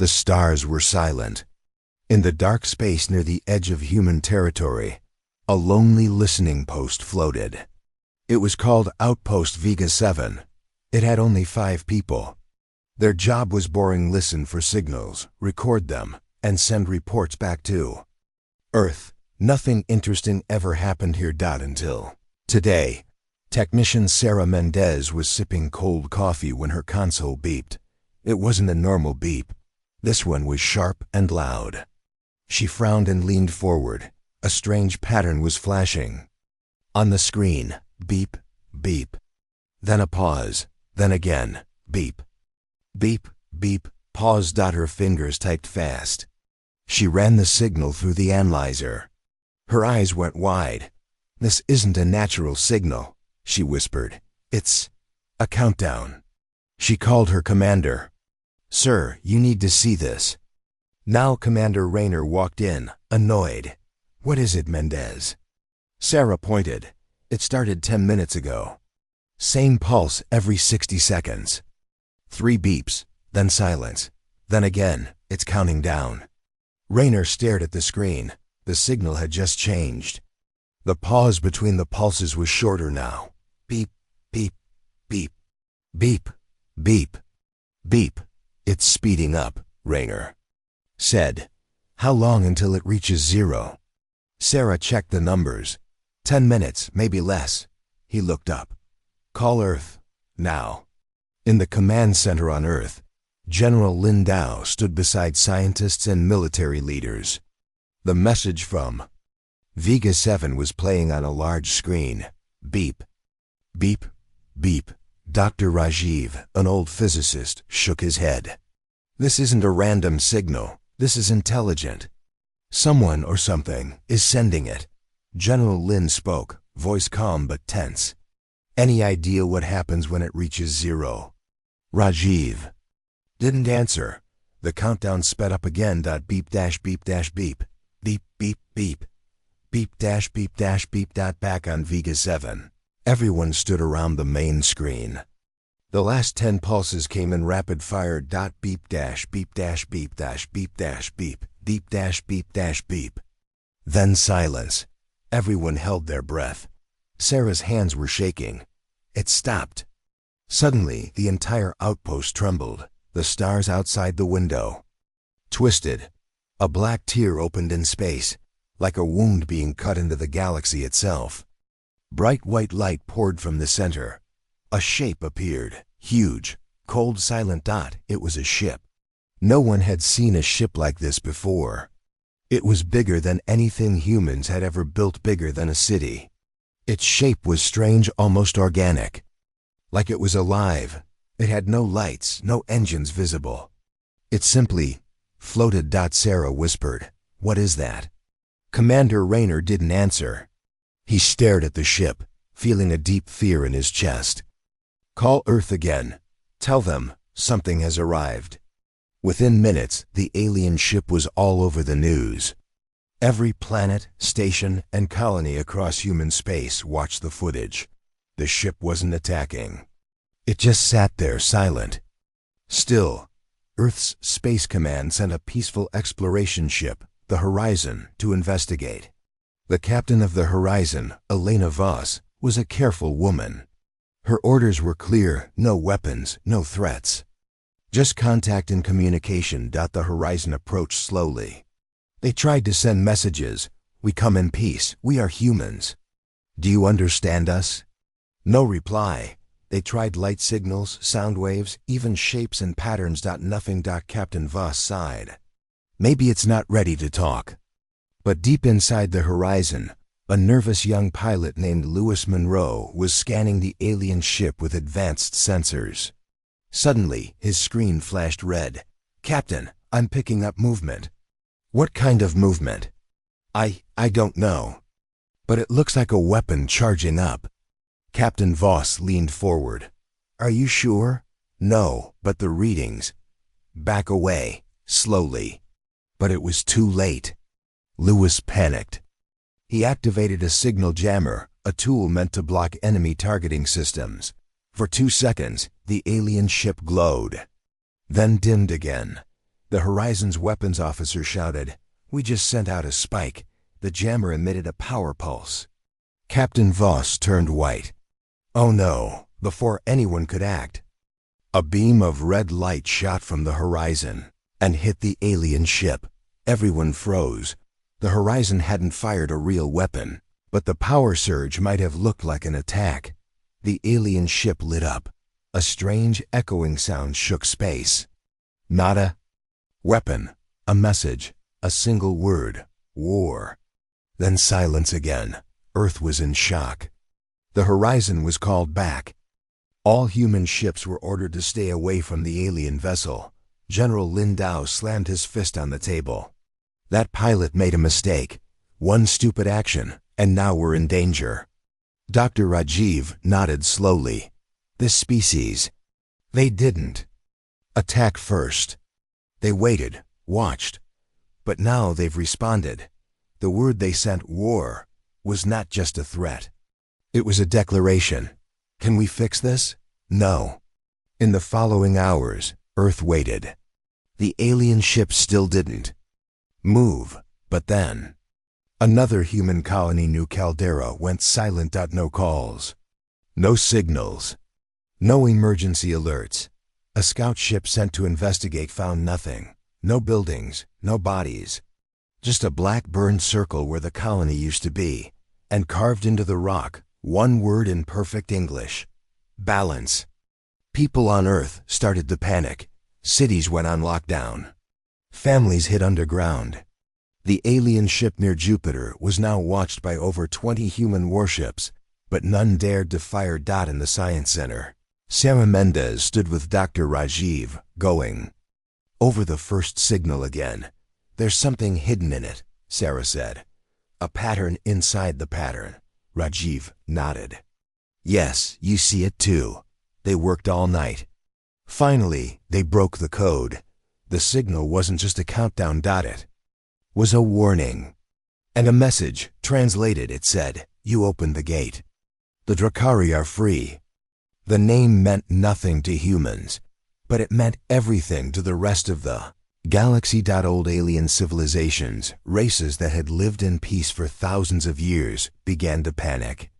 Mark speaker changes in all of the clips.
Speaker 1: The stars were silent. In the dark space near the edge of human territory, a lonely listening post floated. It was called Outpost Vega 7. It had only 5 people. Their job was boring listen for signals, record them, and send reports back to Earth. Nothing interesting ever happened here. Until today. Technician Sarah Mendez was sipping cold coffee when her console beeped. It wasn't a normal beep. This one was sharp and loud. She frowned and leaned forward. A strange pattern was flashing. On the screen, beep, beep. Then a pause, then again, beep. Beep, beep, pause. Her fingers typed fast. She ran the signal through the analyzer. Her eyes went wide. "This isn't a natural signal," she whispered. "It's a countdown." She called her commander. "Sir, you need to see this." Now Commander Rayner walked in, annoyed. "What is it, Mendez?" Sarah pointed. "It started 10 minutes ago. Same pulse every 60 seconds. 3 beeps, then silence. Then again, it's counting down." Rayner stared at the screen. The signal had just changed. The pause between the pulses was shorter now. Beep, beep, beep. Beep, beep, beep. "It's speeding up," Rayner said. "How long until it reaches 0? Sarah checked the numbers. 10 minutes, maybe less. He looked up. "Call Earth, now." In the command center on Earth, General Lin Dao stood beside scientists and military leaders. The message from Vega 7 was playing on a large screen. Beep, beep, beep. Dr. Rajiv, an old physicist, shook his head. "This isn't a random signal. This is intelligent. Someone or something is sending it." General Lin spoke, voice calm but tense. "Any idea what happens when it reaches 0? Rajiv didn't answer. The countdown sped up again. Beep dash beep dash beep. Beep beep beep. Beep dash beep dash beep. Back on Vega 7. Everyone stood around the main screen. The last 10 pulses came in rapid fire. Beep dash beep dash beep dash beep dash beep. Beep dash beep dash beep. Then silence. Everyone held their breath. Sarah's hands were shaking. It stopped. Suddenly, the entire outpost trembled. The stars outside the window twisted. A black tear opened in space, like a wound being cut into the galaxy itself. Bright white light poured from the center. A shape appeared, huge, cold, silent. It was a ship. No one had seen a ship like this before. It was bigger than anything humans had ever built, bigger than a city. Its shape was strange, almost organic. Like it was alive. It had no lights, no engines visible. It simply floated. Sarah whispered, "What is that?" Commander Rayner didn't answer. He stared at the ship, feeling a deep fear in his chest. "Call Earth again. Tell them something has arrived." Within minutes, the alien ship was all over the news. Every planet, station, and colony across human space watched the footage. The ship wasn't attacking. It just sat there, silent. Still, Earth's Space Command sent a peaceful exploration ship, the Horizon, to investigate. The captain of the Horizon, Elena Voss, was a careful woman. Her orders were clear: no weapons, no threats. Just contact and communication. The Horizon approached slowly. They tried to send messages. "We come in peace. We are humans. Do you understand us?" No reply. They tried light signals, sound waves, even shapes and patterns. Nothing. Captain Voss sighed. "Maybe it's not ready to talk." But deep inside the Horizon, a nervous young pilot named Louis Monroe was scanning the alien ship with advanced sensors. Suddenly, his screen flashed red. "Captain, I'm picking up movement." "What kind of movement?" I don't know. But it looks like a weapon charging up." Captain Voss leaned forward. "Are you sure?" "No, but the readings." "Back away, slowly." But it was too late. Louis panicked. He activated a signal jammer, a tool meant to block enemy targeting systems. For 2 seconds, the alien ship glowed, then dimmed again. The Horizon's weapons officer shouted, "We just sent out a spike. The jammer emitted a power pulse." Captain Voss turned white. Oh no, before anyone could act, a beam of red light shot from the Horizon and hit the alien ship. Everyone froze. The Horizon hadn't fired a real weapon, but the power surge might have looked like an attack. The alien ship lit up. A strange echoing sound shook space. Not a weapon, a message, a single word: war. Then silence again. Earth was in shock. The Horizon was called back. All human ships were ordered to stay away from the alien vessel. General Lindau slammed his fist on the table. That pilot made a mistake. One stupid action, and now we're in danger. Dr. Rajiv nodded slowly. This species, they didn't attack first. They waited, watched. But now they've responded. The word they sent, war, was not just a threat. It was a declaration. Can we fix this? No. In the following hours, Earth waited. The alien ship still didn't move, but then another human colony, New Caldera, went silent. No calls, no signals, no emergency alerts. A scout ship sent to investigate found nothing. No buildings, no bodies. Just a black burned circle where the colony used to be, and carved into the rock, one word in perfect English: balance. People on Earth started to panic. Cities went on lockdown. Families hid underground. The alien ship near Jupiter was now watched by over 20 human warships, but none dared to fire. In the Science Center, Sarah Mendez stood with Dr. Rajiv, going over the first signal again. "There's something hidden in it," Sarah said. "A pattern inside the pattern." Rajiv nodded. "Yes, you see it too." They worked all night. Finally, they broke the code. The signal wasn't just a countdown. It was a warning. And a message. Translated, it said, "You opened the gate. The Drakari are free." The name meant nothing to humans, but it meant everything to the rest of the galaxy. Old alien civilizations, races that had lived in peace for thousands of years, began to panic.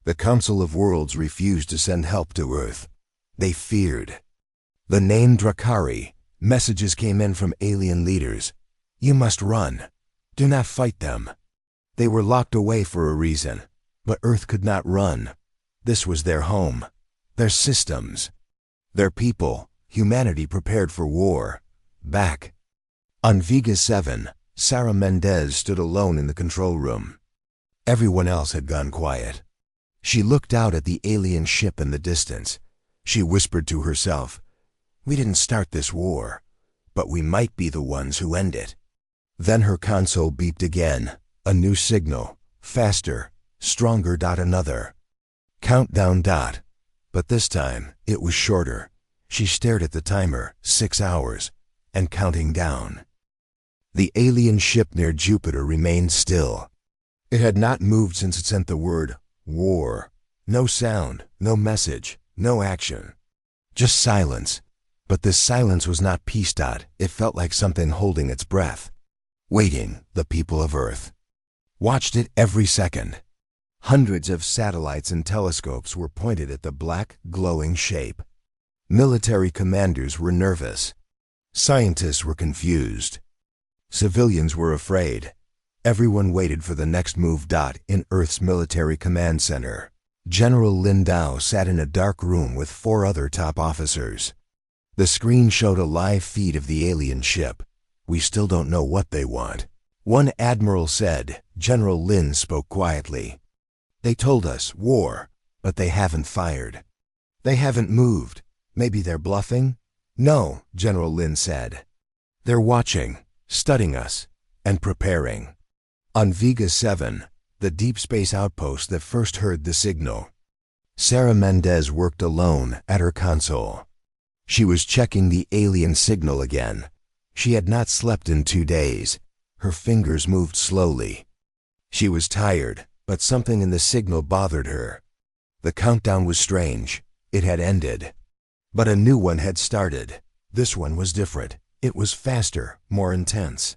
Speaker 1: The Council of Worlds refused to send help to Earth. They feared the name Drakari. Messages came in from alien leaders. "You must run. Do not fight them." They were locked away for a reason, but Earth could not run. This was their home, their systems, their people. Humanity prepared for war. Back on Vega 7, Sarah Mendez stood alone in the control room. Everyone else had gone quiet. She looked out at the alien ship in the distance. She whispered to herself, "We didn't start this war, but we might be the ones who end it." Then her console beeped again. A new signal. Faster, stronger. Another countdown. But this time, it was shorter. She stared at the timer. 6 hours, and counting down. The alien ship near Jupiter remained still. It had not moved since it sent the word, war. No sound, no message, no action. Just silence. But this silence was not peace. It felt like something holding its breath. Waiting. The people of Earth watched it every second. Hundreds of satellites and telescopes were pointed at the black, glowing shape. Military commanders were nervous. Scientists were confused. Civilians were afraid. Everyone waited for the next move. In Earth's military command center, General Lindau sat in a dark room with 4 other top officers. The screen showed a live feed of the alien ship. "We still don't know what they want," one admiral said. General Lin spoke quietly. "They told us war, but they haven't fired. They haven't moved. Maybe they're bluffing?" "No," General Lin said. "They're watching, studying us, and preparing." On Vega 7, the deep space outpost that first heard the signal, Sarah Mendez worked alone at her console. She was checking the alien signal again. She had not slept in 2 days. Her fingers moved slowly. She was tired, but something in the signal bothered her. The countdown was strange. It had ended. But a new one had started. This one was different. It was faster, more intense.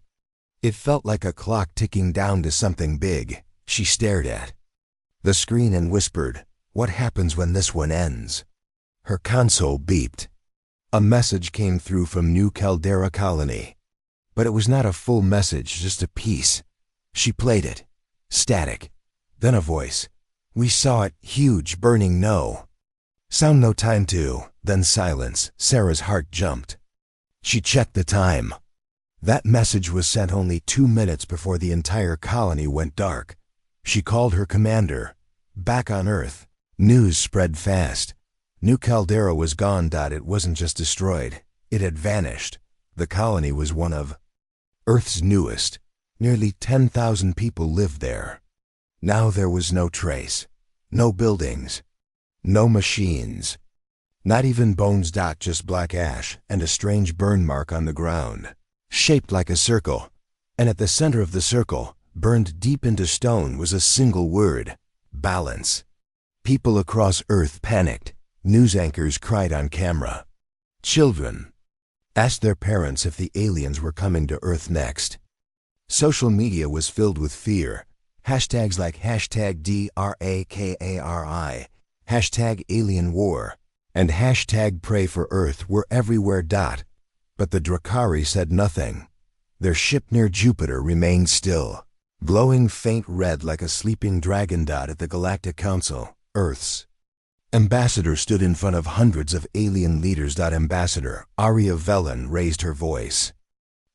Speaker 1: It felt like a clock ticking down to something big. She stared at the screen and whispered, "What happens when this one ends?" Her console beeped. A message came through from New Caldera Colony. But it was not a full message, just a piece. She played it. Static. Then a voice. "We saw it. Huge, burning no." Sound no time to. Then silence. Sarah's heart jumped. She checked the time. That message was sent only 2 minutes before the entire colony went dark. She called her commander. Back on Earth. News spread fast. New Caldera was gone. It wasn't just destroyed. It had vanished. The colony was one of Earth's newest. Nearly 10,000 people lived there. Now there was no trace. No buildings. No machines. Not even bones. Just black ash and a strange burn mark on the ground, shaped like a circle. And at the center of the circle, burned deep into stone, was a single word: balance. People across Earth panicked. News anchors cried on camera. Children asked their parents if the aliens were coming to Earth next. Social media was filled with fear. Hashtags like #DRAKARI, #AlienWar, and #PrayForEarth were everywhere. But the Drakari said nothing. Their ship near Jupiter remained still, glowing faint red like a sleeping dragon. At the Galactic Council, Earth's ambassador stood in front of hundreds of alien leaders. Ambassador Aria Velen raised her voice.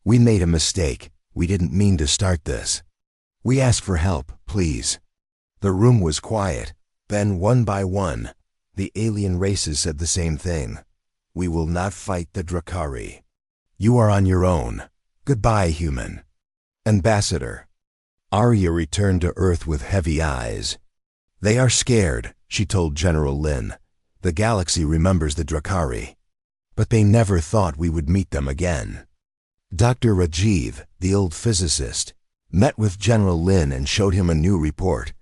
Speaker 1: "We made a mistake. We didn't mean to start this. We ask for help, please." The room was quiet. Then, one by one, the alien races said the same thing. "We will not fight the Drakari. You are on your own. Goodbye, human." Ambassador Arya returned to Earth with heavy eyes. "They are scared," she told General Lin. "The galaxy remembers the Drakari. But they never thought we would meet them again." Dr. Rajiv, the old physicist, met with General Lin and showed him a new report.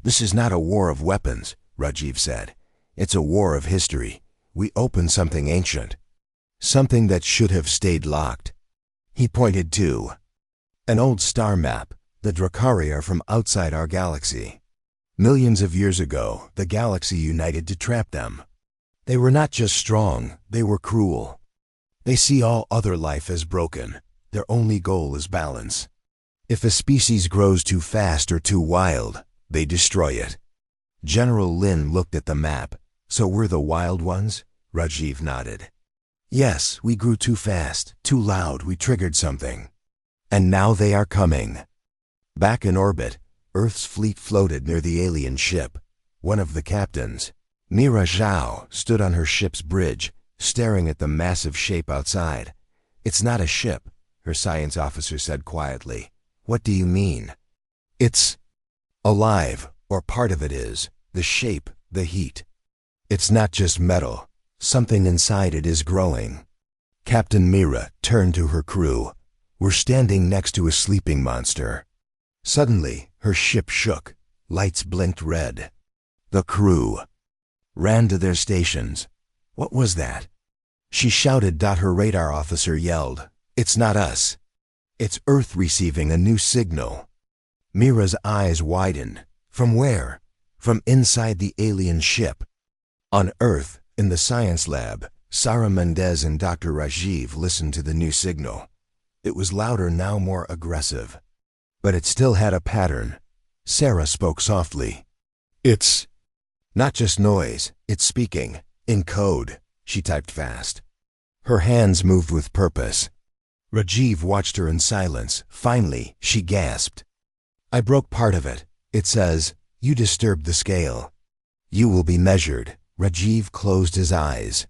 Speaker 1: "This is not a war of weapons," Rajiv said. "It's a war of history. We opened something ancient. Something that should have stayed locked." He pointed to an old star map. "The Drakari are from outside our galaxy. Millions of years ago, the galaxy united to trap them. They were not just strong, they were cruel. They see all other life as broken. Their only goal is balance. If a species grows too fast or too wild, they destroy it." General Lin looked at the map. "So we're the wild ones?" Rajiv nodded. "Yes, we grew too fast, too loud, we triggered something. And now they are coming." Back in orbit, Earth's fleet floated near the alien ship. One of the captains, Mira Zhao, stood on her ship's bridge, staring at the massive shape outside. "It's not a ship," her science officer said quietly. "What do you mean?" "It's alive, or part of it is. The shape, the heat. It's not just metal. Something inside it is growing." Captain Mira turned to her crew. "We're standing next to a sleeping monster." Suddenly, her ship shook. Lights blinked red. The crew ran to their stations. What was that? She shouted. Her radar officer yelled, "It's not us. It's Earth receiving a new signal." Mira's eyes widened. From where? From inside the alien ship. On Earth, in the science lab, Sara Mendez and Dr. Rajiv listened to the new signal. It was louder now, more aggressive. But it still had a pattern. Sarah spoke softly. "It's not just noise, it's speaking. In code." She typed fast. Her hands moved with purpose. Rajiv watched her in silence. Finally, she gasped. "I broke part of it. It says, 'You disturbed the scale. You will be measured.'" Rajiv closed his eyes.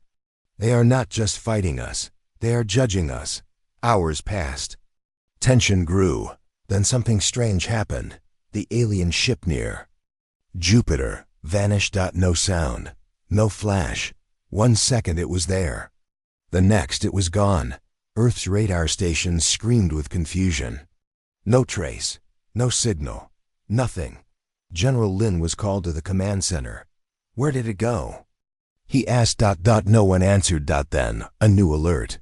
Speaker 1: "They are not just fighting us. They are judging us." Hours passed. Tension grew. Then something strange happened. The alien ship near Jupiter vanished. No sound. No flash. 1 second it was there. The next it was gone. Earth's radar stations screamed with confusion. No trace. No signal. Nothing. General Lin was called to the command center. Where did it go? He asked. No one answered. Then, a new alert.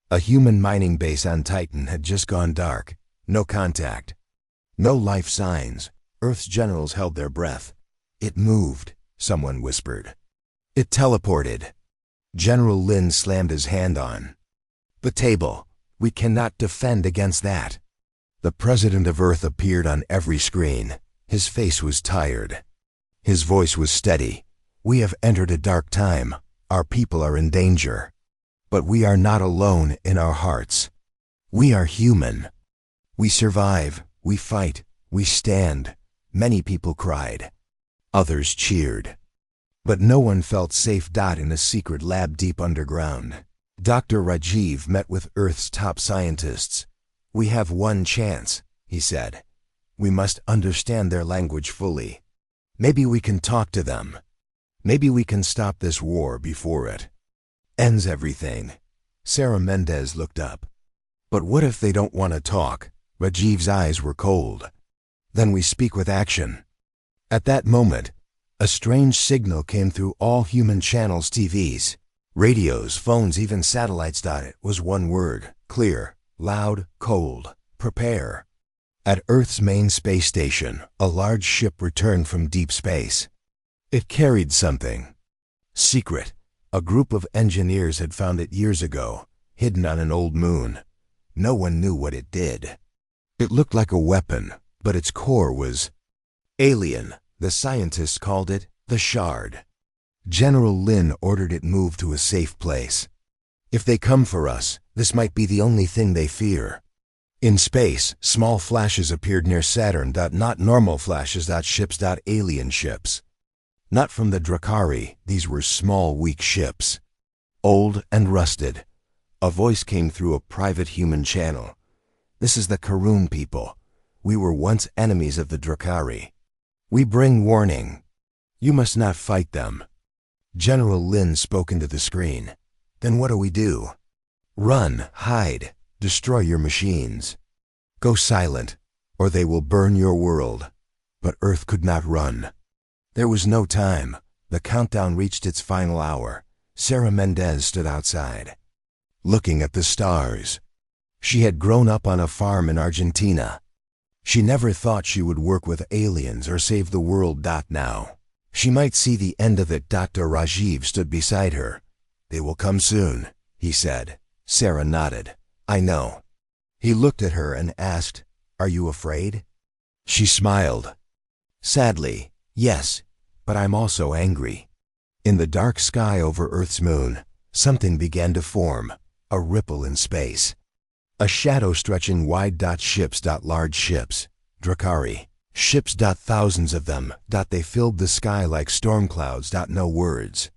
Speaker 1: A human mining base on Titan had just gone dark. No contact. No life signs. Earth's generals held their breath. It moved, someone whispered. It teleported. General Lin slammed his hand on the table. We cannot defend against that. The president of Earth appeared on every screen. His face was tired. His voice was steady. We have entered a dark time. Our people are in danger. But we are not alone in our hearts. We are human. We survive. We fight. We stand. Many people cried. Others cheered. But no one felt safe. In a secret lab deep underground, Dr. Rajiv met with Earth's top scientists. We have one chance, he said. We must understand their language fully. Maybe we can talk to them. Maybe we can stop this war before it ends everything. Sarah Mendez looked up. But what if they don't want to talk? Rajiv's eyes were cold. Then we speak with action. At that moment, a strange signal came through all human channels, TVs, radios, phones, even satellites. It was one word, clear, loud, cold: prepare. At Earth's main space station, a large ship returned from deep space. It carried something secret. A group of engineers had found it years ago, hidden on an old moon. No one knew what it did. It looked like a weapon, but its core was alien. The scientists called it the Shard. General Lin ordered it moved to a safe place. If they come for us, this might be the only thing they fear. In space, small flashes appeared near Saturn. Not normal flashes. Ships. Alien ships. Not from the Drakari. These were small, weak ships, old and rusted. A voice came through a private human channel. This is the Karun people. We were once enemies of the Drakari. We bring warning. You must not fight them. General Lin spoke into the screen. Then what do we do? Run, hide, destroy your machines. Go silent, or they will burn your world. But Earth could not run. There was no time. The countdown reached its final hour. Sarah Mendez stood outside, looking at the stars. She had grown up on a farm in Argentina. She never thought she would work with aliens or save the world. Now, she might see the end of it. Dr. Rajiv stood beside her. They will come soon, he said. Sarah nodded. I know. He looked at her and asked, Are you afraid? She smiled. Sadly, yes, but I'm also angry. In the dark sky over Earth's moon, something began to form, a ripple in space. A shadow stretching wide. Ships. Large ships. Drakari. Ships. Thousands of them. They filled the sky like storm clouds. No words.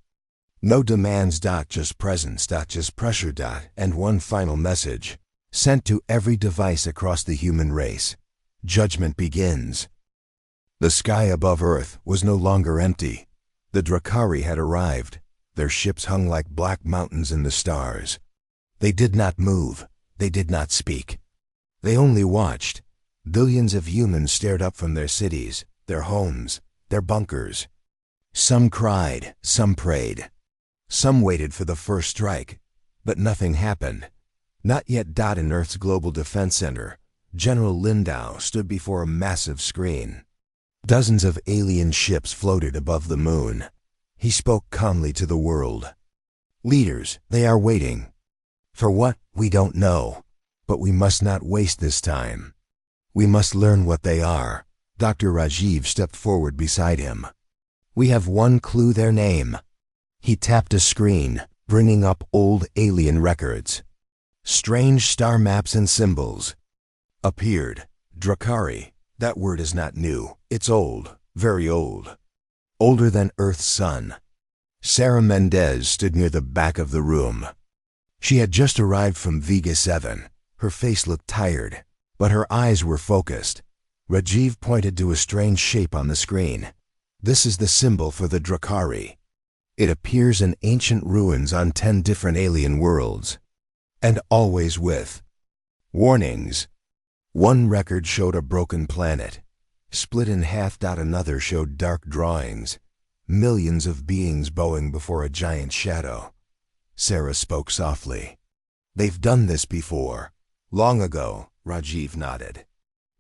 Speaker 1: No demands. Just presence. Just pressure. And one final message, sent to every device across the human race. Judgment begins. The sky above Earth was no longer empty. The Drakari had arrived. Their ships hung like black mountains in the stars. They did not move. They did not speak. They only watched. Billions of humans stared up from their cities, their homes, their bunkers. Some cried, some prayed. Some waited for the first strike, but nothing happened. Not yet. In Earth's Global Defense Center, General Lindau stood before a massive screen. Dozens of alien ships floated above the moon. He spoke calmly to the world. Leaders, they are waiting. For what? We don't know. But we must not waste this time. We must learn what they are. Dr. Rajiv stepped forward beside him. We have one clue: their name. He tapped a screen, bringing up old alien records. Strange star maps and symbols appeared. Drakari. That word is not new. It's old, very old. Older than Earth's sun. Sarah Mendez stood near the back of the room. She had just arrived from Vega 7. Her face looked tired, but her eyes were focused. Rajiv pointed to a strange shape on the screen. This is the symbol for the Drakari. It appears in ancient ruins on 10 different alien worlds, and always with warnings. One record showed a broken planet, split in half. Another showed dark drawings, millions of beings bowing before a giant shadow. Sarah spoke softly. They've done this before. Long ago, Rajiv nodded.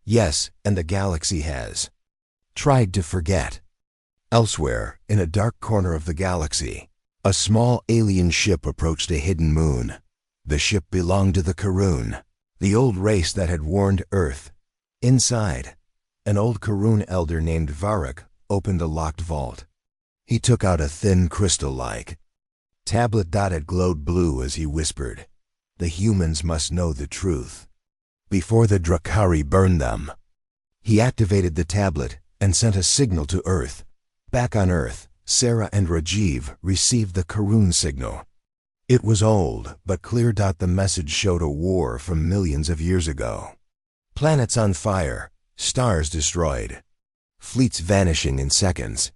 Speaker 1: Yes, and the galaxy has tried to forget. Elsewhere, in a dark corner of the galaxy, a small alien ship approached a hidden moon. The ship belonged to the Karun, the old race that had warned Earth. Inside, an old Karun elder named Varric opened a locked vault. He took out a thin crystal-like tablet. It glowed blue as he whispered, "The humans must know the truth before the Drakari burn them." He activated the tablet and sent a signal to Earth. Back on Earth, Sarah and Rajiv received the Karun signal. It was old, but clear. The message showed a war from millions of years ago. Planets on fire, stars destroyed, fleets vanishing in seconds.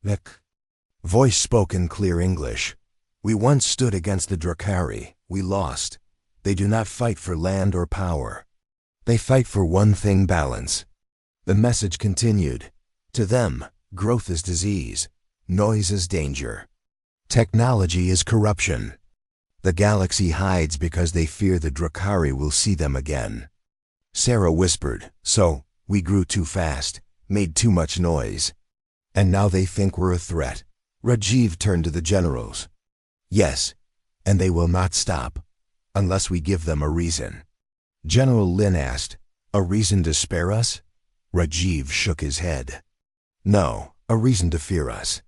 Speaker 1: The voice spoke in clear English. "We once stood against the Drakari. We lost. They do not fight for land or power. They fight for one thing: balance." The message continued. To them, growth is disease, noise is danger, technology is corruption. The galaxy hides because they fear the Drakari will see them again. Sarah whispered, "So, we grew too fast, made too much noise. And now they think we're a threat." Rajiv turned to the generals. "Yes, and they will not stop, unless we give them a reason." General Lin asked, "A reason to spare us?" Rajiv shook his head. "No, a reason to fear us."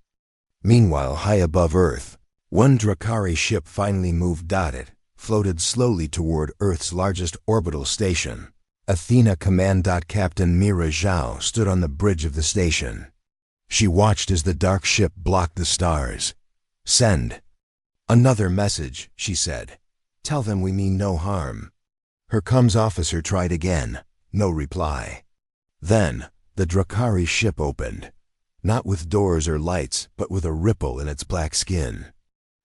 Speaker 1: Meanwhile, high above Earth, one Drakari ship finally moved. It floated slowly toward Earth's largest orbital station. Athena Command. Captain Mira Zhao stood on the bridge of the station. She watched as the dark ship blocked the stars. "Send another message," she said. "Tell them we mean no harm." Her comms officer tried again. No reply. Then, the Drakari ship opened, not with doors or lights, but with a ripple in its black skin.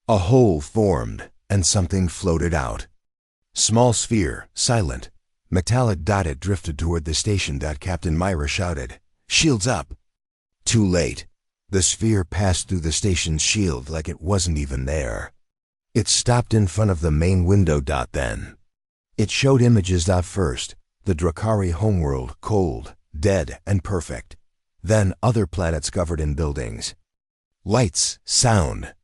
Speaker 1: A hole formed, and something floated out. Small sphere, silent, metallic. It drifted toward the station. Captain Myra shouted, "Shields up!" Too late. The sphere passed through the station's shield like it wasn't even there. It stopped in front of the main window. Then it showed images. First, the Drakari homeworld, cold, dead, and perfect. Then other planets covered in buildings. Lights, sound.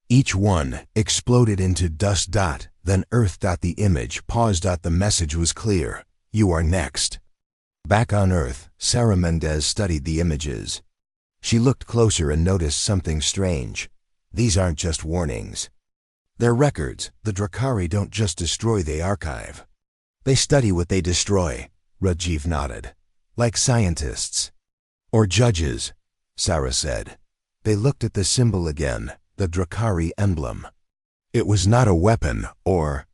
Speaker 1: Each one exploded into dust. Then Earth. The image paused. The message was clear. "You are next." Back on Earth, Sarah Mendez studied the images. She looked closer and noticed something strange. These aren't just warnings. They're records. The Drakari don't just destroy, they archive. They study what they destroy. Rajiv nodded. "Like scientists." "Or judges," Sarah said. They looked at the symbol again, the Drakari emblem. It was not a weapon or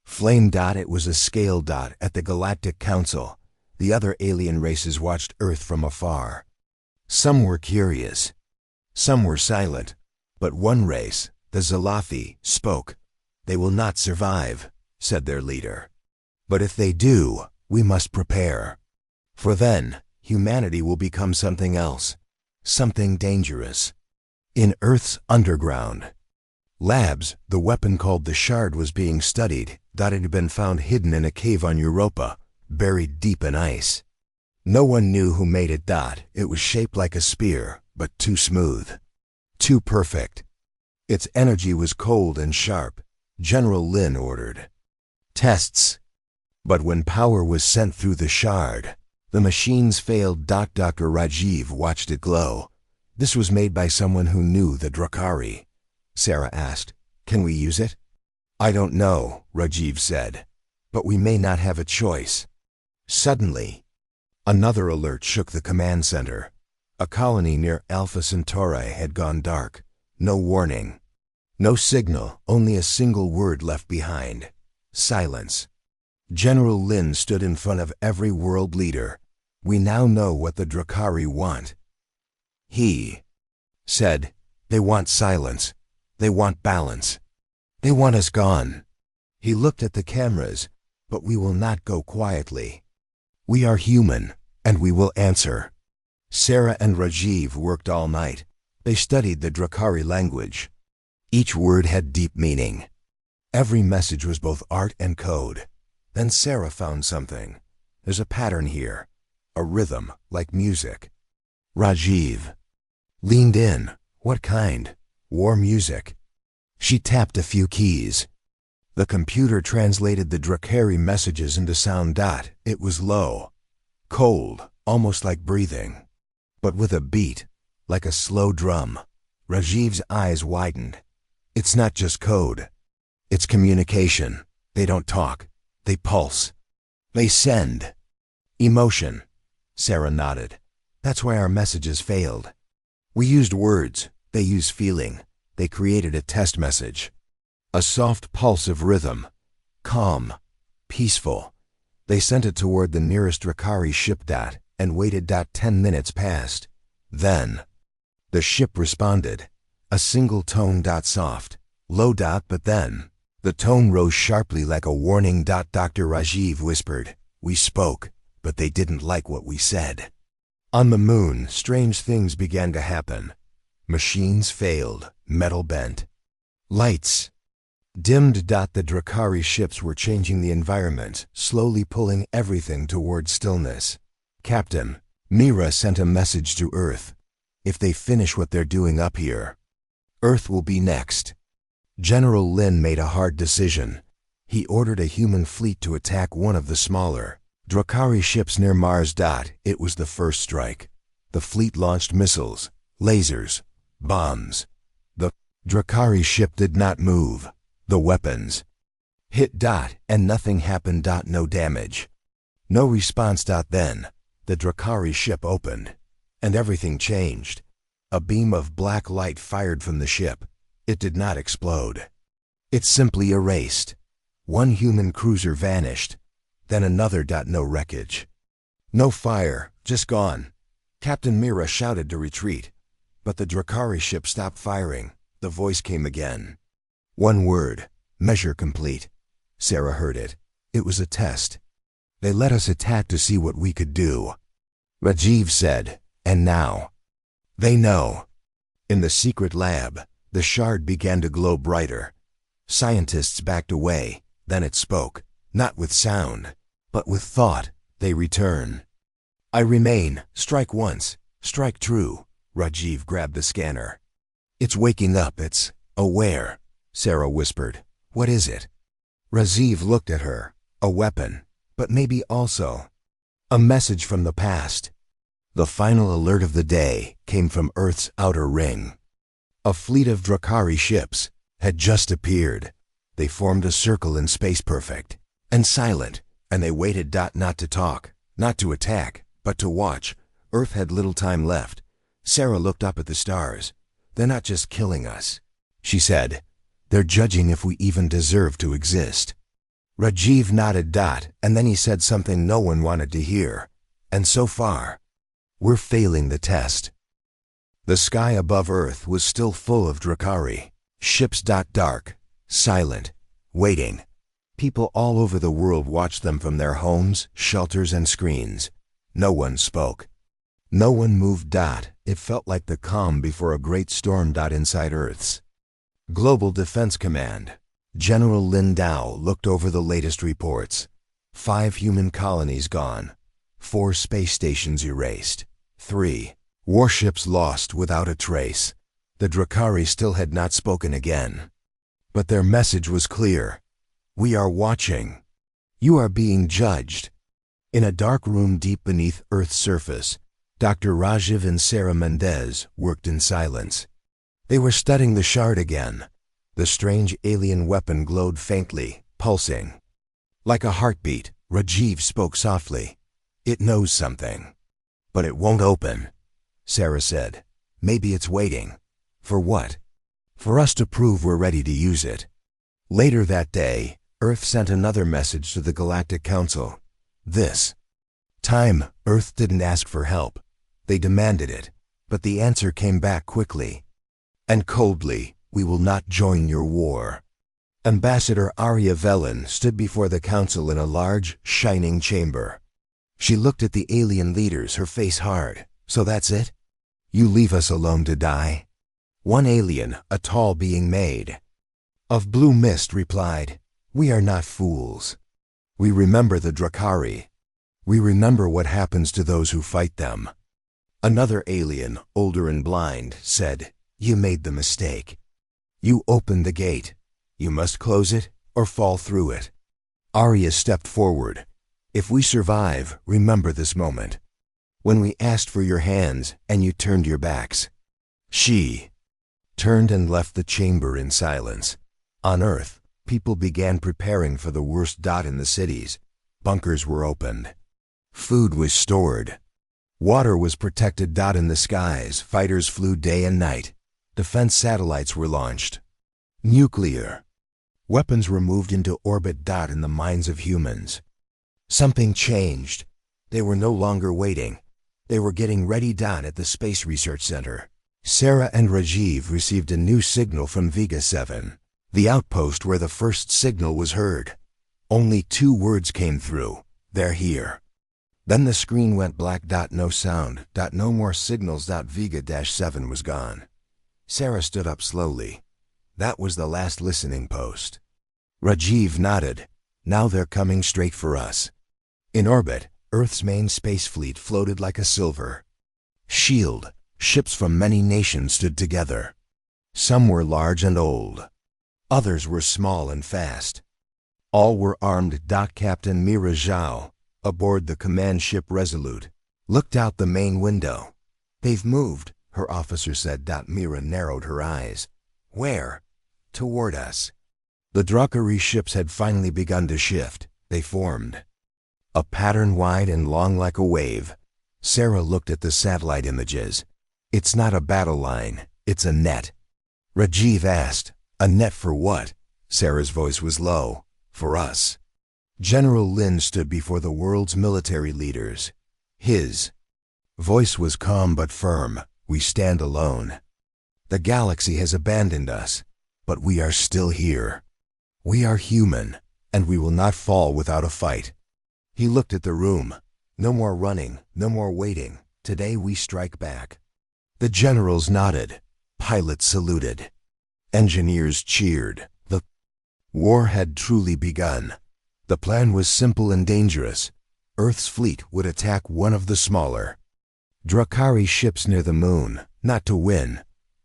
Speaker 1: flame. It was a scale. At the Galactic Council, the other alien races watched Earth from afar. Some were curious. Some were silent. But one race, the Zalafi, spoke. "They will not survive," said their leader. "But if they do, we must prepare. For then, humanity will become something else. Something dangerous." In Earth's underground labs, the weapon called the Shard was being studied. It had been found hidden in a cave on Europa, buried deep in ice. No one knew who made it. It was shaped like a spear, but too smooth, too perfect. Its energy was cold and sharp. General Lin ordered tests. But when power was sent through the Shard, the machines failed. Dr. Rajiv watched it glow. "This was made by someone who knew the Drakari." Sarah asked, "Can we use it?" "I don't know," Rajiv said, "but we may not have a choice." Suddenly, another alert shook the command center. A colony near Alpha Centauri had gone dark. No warning. No signal, only a single word left behind. Silence. General Lin stood in front of every world leader. "We now know what the Drakari want." He said, "They want silence. They want balance. They want us gone." He looked at the cameras, "But we will not go quietly. We are human, and we will answer." Sarah and Rajiv worked all night. They studied the Drakari language. Each word had deep meaning. Every message was both art and code. Then Sarah found something. There's a pattern here. A rhythm, like music. Rajiv leaned in. What kind? War music. She tapped a few keys. The computer translated the Drakari messages into sound. It was low, cold, almost like breathing, but with a beat, like a slow drum. Rajiv's eyes widened. It's not just code. It's communication. They don't talk. They pulse. They send. Emotion. Sarah nodded. That's why our messages failed. We used words. They used feeling. They created a test message. A soft pulse of rhythm. Calm. Peaceful. They sent it toward the nearest Drakari ship. And waited. 10 minutes passed. Then the ship responded. A single tone. Soft. Low. But then the tone rose sharply like a warning. Dr. Rajiv whispered. We spoke, but they didn't like what we said. On the moon, strange things began to happen. Machines failed, metal bent. Lights dimmed. The Drakari ships were changing the environment, slowly pulling everything toward stillness. Captain Mira sent a message to Earth. If they finish what they're doing up here, Earth will be next. General Lin made a hard decision. He ordered a human fleet to attack one of the smaller Drakari ships near Mars. It was the first strike. The fleet launched missiles, lasers, bombs. The Drakari ship did not move. The weapons hit. And nothing happened. No damage. No response. Then the Drakari ship opened, and everything changed. A beam of black light fired from the ship. It did not explode. It simply erased. One human cruiser vanished. Then another. No wreckage. No fire, just gone. Captain Mira shouted to retreat, but the Drakari ship stopped firing. The voice came again. One word. Measure complete. Sarah heard it. It was a test. They let us attack to see what we could do. Rajiv said, and now they know. In the secret lab, the shard began to glow brighter. Scientists backed away. Then it spoke, not with sound, but with thought. They return. I remain. Strike once. Strike true. Rajiv grabbed the scanner. It's waking up. It's aware. Sarah whispered. What is it? Rajiv looked at her. A weapon, but maybe also a message from the past. The final alert of the day came from Earth's outer ring. A fleet of Drakari ships had just appeared. They formed a circle in space, perfect and silent, and they waited. Not to talk, not to attack, but to watch. Earth had little time left. Sarah looked up at the stars. They're not just killing us, she said. They're judging if we even deserve to exist. Rajiv nodded. And then he said something no one wanted to hear. And so far, we're failing the test. The sky above Earth was still full of Drakari. Ships. Dark, silent, waiting. People all over the world watched them from their homes, shelters, and screens. No one spoke. No one moved. It felt like the calm before a great storm. Inside Earth's Global Defense Command, General Lin Dao looked over the latest reports. 5 human colonies gone. 4 space stations erased. 3 warships lost without a trace. The Drakari still had not spoken again. But their message was clear. We are watching. You are being judged. In a dark room deep beneath Earth's surface, Dr. Rajiv and Sarah Mendez worked in silence. They were studying the shard again. The strange alien weapon glowed faintly, pulsing. Like a heartbeat, Rajiv spoke softly. It knows something. But it won't open, Sarah said. Maybe it's waiting. For what? For us to prove we're ready to use it. Later that day, Earth sent another message to the Galactic Council. This time, Earth didn't ask for help. They demanded it, but the answer came back quickly and coldly. We will not join your war. Ambassador Arya Velen stood before the council in a large, shining chamber. She looked at the alien leaders, her face hard. So that's it? You leave us alone to die? One alien, a tall being, made of blue mist replied, "We are not fools. We remember the Drakari. We remember what happens to those who fight them." Another alien, older and blind, said, "You made the mistake. You opened the gate. You must close it or fall through it." Arya stepped forward. "If we survive, remember this moment. When we asked for your hands and you turned your backs." She turned and left the chamber in silence. On Earth, people began preparing for the worst. In the cities, bunkers were opened. Food was stored. Water was protected. In the skies, fighters flew day and night. Defense satellites were launched. Nuclear weapons were moved into orbit. In the minds of humans, something changed. They were no longer waiting. They were getting ready. At the Space Research Center, Sarah and Rajiv received a new signal from Vega 7, the outpost where the first signal was heard. Only 2 words came through: "They're here." Then the screen went black. No sound. No more signals. Vega-7 was gone. Sarah stood up slowly. That was the last listening post. Rajiv nodded. "Now they're coming straight for us." In orbit, Earth's main space fleet floated like a silver shield. Ships from many nations stood together. Some were large and old. Others were small and fast. All were armed. Captain Mira Zhao, aboard the command ship Resolute, looked out the main window. "They've moved," her officer said. Mira narrowed her eyes. "Where?" "Toward us." The Drakari ships had finally begun to shift. They formed a pattern wide and long like a wave. Sarah looked at the satellite images. "It's not a battle line, it's a net." Rajiv asked, "A net for what?" Sarah's voice was low. "For us." General Lin stood before the world's military leaders. His voice was calm but firm. "We stand alone. The galaxy has abandoned us, but we are still here. We are human, and we will not fall without a fight." He looked at the room. "No more running, no more waiting. Today we strike back." The generals nodded. Pilots saluted. Engineers cheered. The war had truly begun. The plan was simple and dangerous. Earth's fleet would attack one of the smaller Drakari ships near the moon, not to win,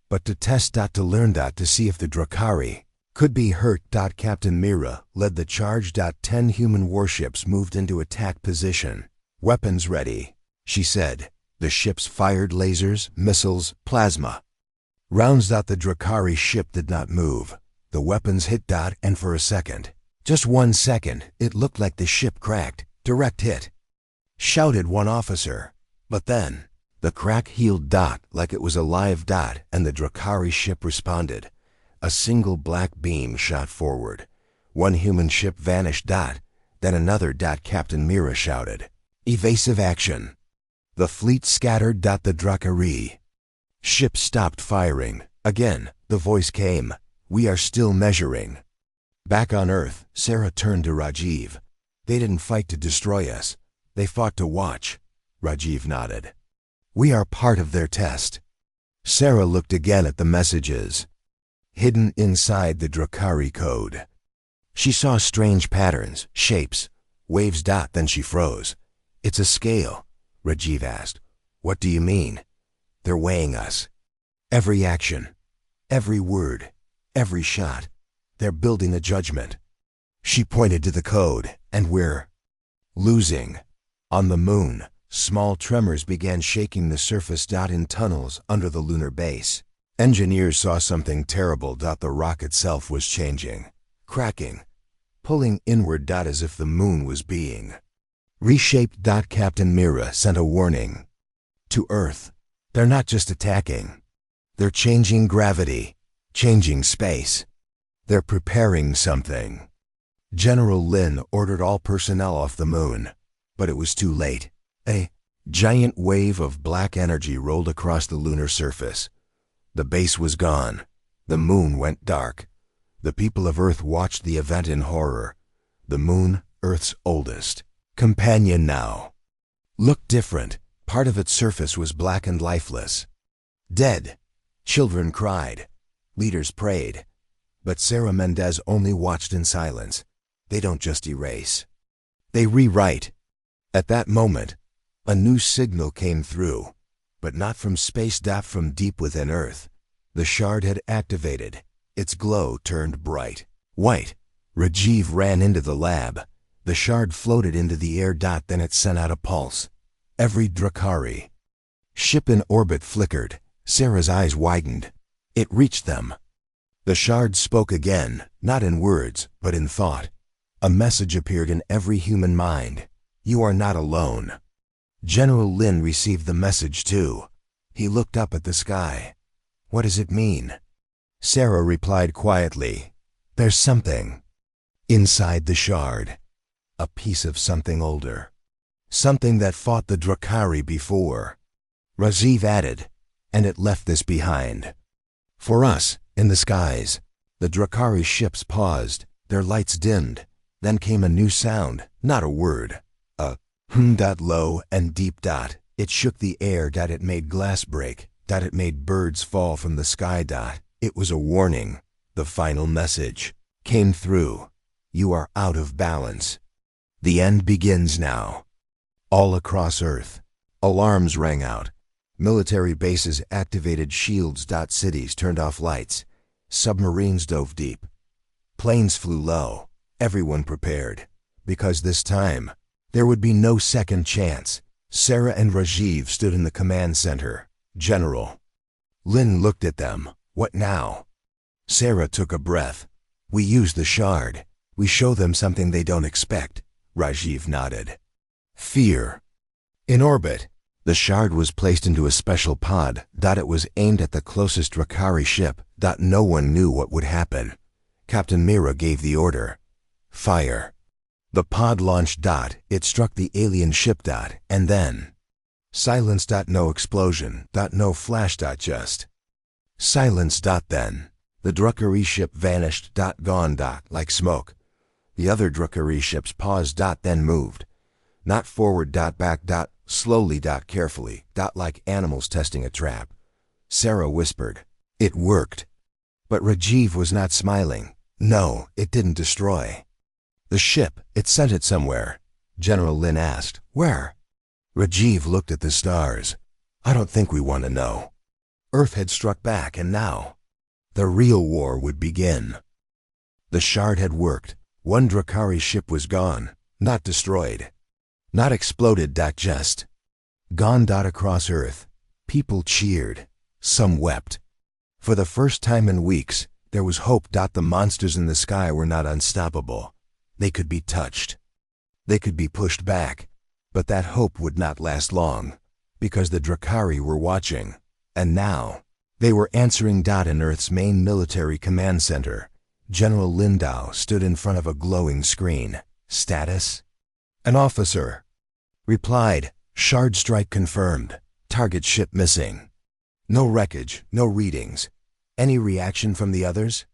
Speaker 1: but to test. To learn. To see if the Drakari could be hurt. Captain Mira led the charge. 10 human warships moved into attack position. "Weapons ready," she said. The ships fired lasers, missiles, plasma rounds. The Drakari ship did not move. The weapons hit. And for a second, just 1 second, it looked like the ship cracked. "Direct hit," shouted one officer. But then, the crack healed. Like it was a live. And the Drakari ship responded. A single black beam shot forward. One human ship vanished. Then another. Captain Mira shouted, "Evasive action." The fleet scattered. The Drakari ship stopped firing. Again, the voice came, "We are still measuring." Back on Earth, Sarah turned to Rajiv. "They didn't fight to destroy us. They fought to watch." Rajiv nodded. "We are part of their test." Sarah looked again at the messages hidden inside the Drakari code. She saw strange patterns, shapes, waves. Then she froze. "It's a scale," Rajiv asked. "What do you mean?" "They're weighing us. Every action, every word, every shot. They're building a judgment." She pointed to the code. "And we're losing." On the moon, small tremors began shaking the surface. In tunnels under the lunar base, engineers saw something terrible. The rock itself was changing, cracking, pulling inward. As if the moon was being reshaped. Captain Mira sent a warning to Earth. "They're not just attacking. They're changing gravity, changing space. They're preparing something." General Lin ordered all personnel off the moon, but it was too late. A giant wave of black energy rolled across the lunar surface. The base was gone. The moon went dark. The people of Earth watched the event in horror. The moon, Earth's oldest companion now, looked different. Part of its surface was black and lifeless. Dead. Children cried. Leaders prayed. But Sarah Mendez only watched in silence. They don't just erase. They rewrite. At that moment, a new signal came through, but not from space, from deep within Earth. The shard had activated. Its glow turned bright white. Rajiv ran into the lab. The shard floated into the air. Then it sent out a pulse. Every Drakari ship in orbit flickered. Sarah's eyes widened. It reached them. The shard spoke again, not in words, but in thought. A message appeared in every human mind. You are not alone. General Lin received the message too. He looked up at the sky. What does it mean? Sarah replied quietly, there's something inside the shard. A piece of something older. Something that fought the Drakari before. Rajiv added, and it left this behind. For us, in the skies, the Drakari ships paused, their lights dimmed. Then came a new sound, not a word. A low and deep. It shook the air. It made glass break. It made birds fall from the sky. It was a warning. The final message came through. You are out of balance. The end begins now. All across Earth, alarms rang out. Military bases activated shields. Cities turned off lights. Submarines dove deep. Planes flew low. Everyone prepared, because this time, there would be no second chance. Sarah and Rajiv stood in the command center. General Lin looked at them. What now? Sarah took a breath. We use the shard. We show them something they don't expect. Rajiv nodded. Fear. In orbit, the shard was placed into a special pod. It was aimed at the closest Drakari ship. No one knew what would happen. Captain Mira gave the order. Fire. The pod launched. It struck the alien ship. And then silence. No explosion. No flash. Just silence. Then the Drakari ship vanished. Gone. Like smoke. The other Drakari ships paused. Then moved. Not forward. Back. Slowly. Carefully. Like animals testing a trap. Sarah whispered. It worked. But Rajiv was not smiling. No, it didn't destroy the ship. It sent it somewhere. General Lin asked, where? Rajiv looked at the stars. I don't think we want to know. Earth had struck back, and now the real war would begin. The shard had worked. One Drakari ship was gone, not destroyed, not exploded. Just gone. Across Earth, people cheered. Some wept. For the first time in weeks, there was hope. The monsters in the sky were not unstoppable. They could be touched. They could be pushed back. But that hope would not last long, because the Drakari were watching. And now, they were answering. In Earth's main military command center, General Lindau stood in front of a glowing screen. Status? An officer replied, shard strike confirmed. Target ship missing. No wreckage, no readings. Any reaction from the others?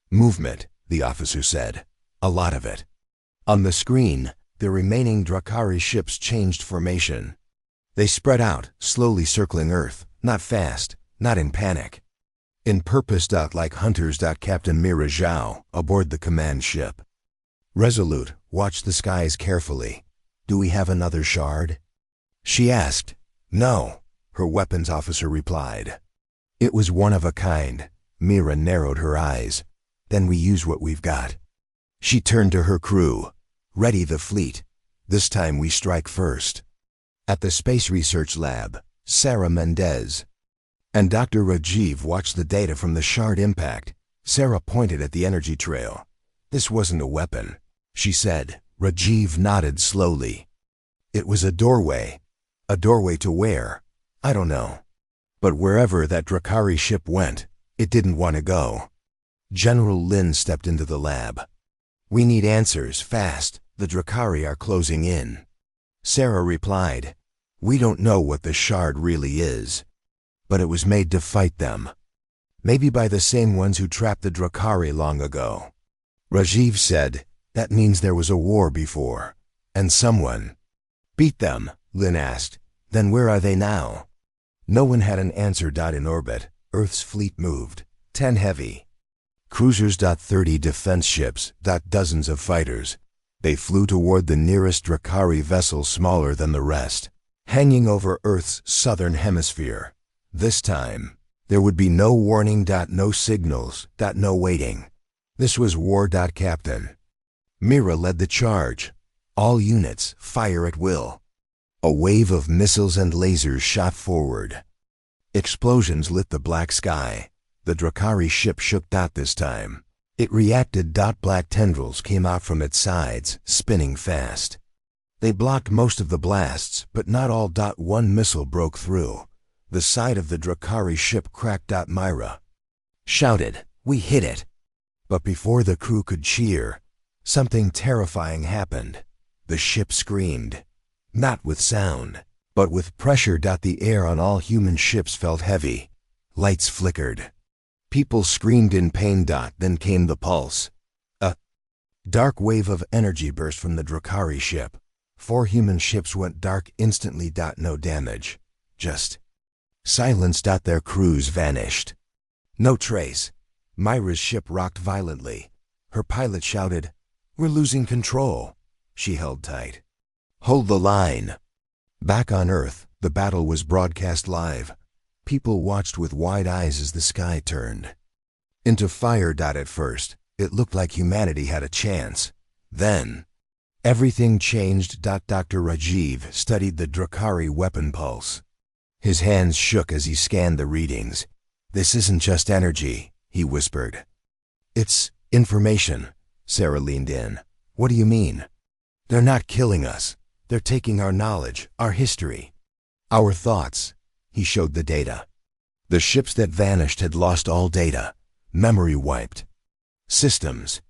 Speaker 1: Movement, the officer said. A lot of it. On the screen, the remaining Drakari ships changed formation. They spread out, slowly circling Earth, not fast, not in panic. In purpose. Like hunters. Captain Mira Zhao, aboard the command ship. Resolute, watched the skies carefully. Do we have another shard? She asked. No, her weapons officer replied. It was one of a kind. Mira narrowed her eyes. Then we use what we've got. She turned to her crew. Ready the fleet. This time we strike first. At the Space Research Lab, Sarah Mendez and Dr. Rajiv watched the data from the shard impact. Sarah pointed at the energy trail. This wasn't a weapon, she said. Rajiv nodded slowly. It was a doorway. A doorway to where? I don't know. But wherever that Drakari ship went, it didn't want to go. General Lin stepped into the lab. We need answers, fast. The Drakari are closing in. Sarah replied, we don't know what the shard really is. But it was made to fight them. Maybe by the same ones who trapped the Drakari long ago. Rajiv said, that means there was a war before. And someone beat them, Lin asked. Then where are they now? No one had an answer. In orbit, Earth's fleet moved. 10 heavy. Cruisers. 30 defense ships. Dozens of fighters. They flew toward the nearest Drakari vessel smaller than the rest, hanging over Earth's southern hemisphere. This time, there would be no warning. No signals. No waiting. This was war. Captain Mira led the charge. All units, fire at will. A wave of missiles and lasers shot forward. Explosions lit the black sky. The Drakari ship shook. This time, it reacted. Black tendrils came out from its sides, spinning fast. They blocked most of the blasts, but not all. One missile broke through. The side of the Drakari ship cracked. Myra shouted, "We hit it!" But before the crew could cheer, something terrifying happened. The ship screamed, not with sound, but with pressure. The air on all human ships felt heavy. Lights flickered. People screamed in pain. Then came the pulse. A dark wave of energy burst from the Drakari ship. 4 human ships went dark instantly. No damage, just silence. Their crews vanished. No trace. Myra's ship rocked violently. Her pilot shouted, "We're losing control." She held tight. "Hold the line." Back on Earth, the battle was broadcast live. People watched with wide eyes as the sky turned into fire. At first, it looked like humanity had a chance. Then, everything changed. Dr. Rajiv studied the Drakari weapon pulse. His hands shook as he scanned the readings. "This isn't just energy," he whispered. "It's information." Sarah leaned in. "What do you mean?" "They're not killing us. They're taking our knowledge, our history, our thoughts." He showed the data. The ships that vanished had lost all data. Memory wiped. Systems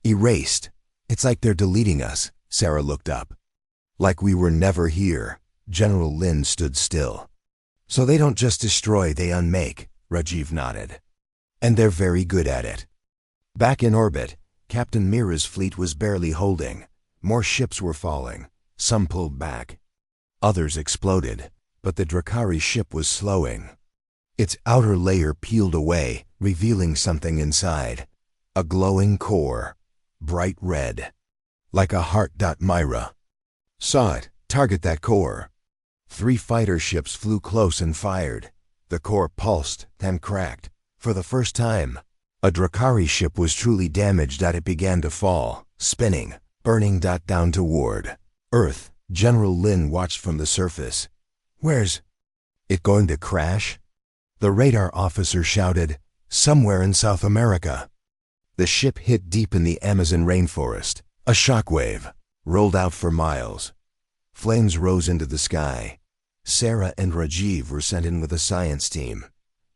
Speaker 1: erased. "It's like they're deleting us." Sarah looked up. "Like we were never here." General Lin stood still. "So they don't just destroy, they unmake." Rajiv nodded. "And they're very good at it." Back in orbit, Captain Mira's fleet was barely holding. More ships were falling. Some pulled back. Others exploded. But the Drakari ship was slowing. Its outer layer peeled away, revealing something inside. A glowing core, bright red, like a heart. Myra saw it. "Target that core." 3 fighter ships flew close and fired. The core pulsed, then cracked. For the first time, a Drakari ship was truly damaged. It began to fall, spinning, burning. Down toward Earth. General Lin watched from the surface. "Where's it going to crash?" The radar officer shouted, "Somewhere in South America." The ship hit deep in the Amazon rainforest. A shockwave rolled out for miles. Flames rose into the sky. Sarah and Rajiv were sent in with a science team.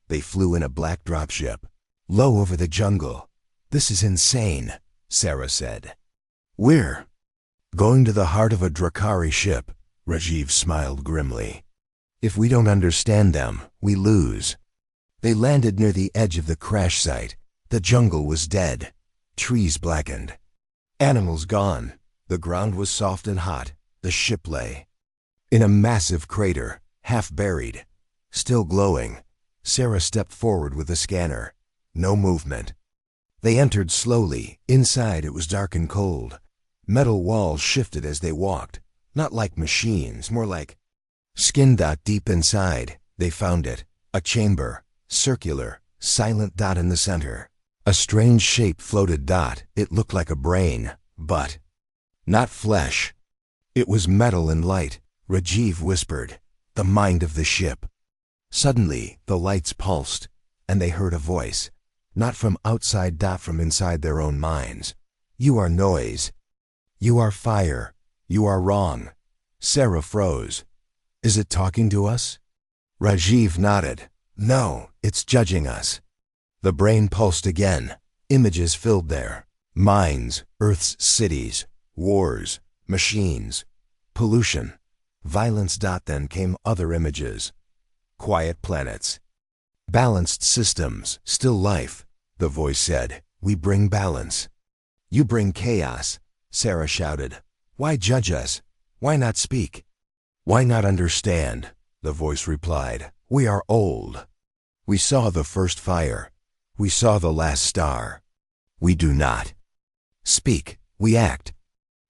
Speaker 1: They flew in a black dropship, low over the jungle. "This is insane," Sarah said. "We're going to the heart of a Drakari ship." Rajiv smiled grimly. "If we don't understand them, we lose." They landed near the edge of the crash site. The jungle was dead. Trees blackened. Animals gone. The ground was soft and hot. The ship lay in a massive crater, half buried, still glowing. Sarah stepped forward with a scanner. No movement. They entered slowly. Inside it was dark and cold. Metal walls shifted as they walked. Not like machines, more like skin. Deep inside, they found it. A chamber, circular, silent. In the center, a strange shape floated. It looked like a brain, but not flesh. It was metal and light. Rajiv whispered, "The mind of the ship." Suddenly, the lights pulsed, and they heard a voice. Not from outside. From inside their own minds. "You are noise. You are fire. You are wrong." Sarah froze. "Is it talking to us?" Rajiv nodded. "No, it's judging us." The brain pulsed again. Images filled there. Mines, Earth's cities, wars, machines, pollution, violence. Then came other images. Quiet planets, balanced systems, still life. The voice said, "We bring balance." "You bring chaos," Sarah shouted. "Why judge us? Why not speak? Why not understand?" The voice replied, "We are old. We saw the first fire. We saw the last star. We do not speak, we act.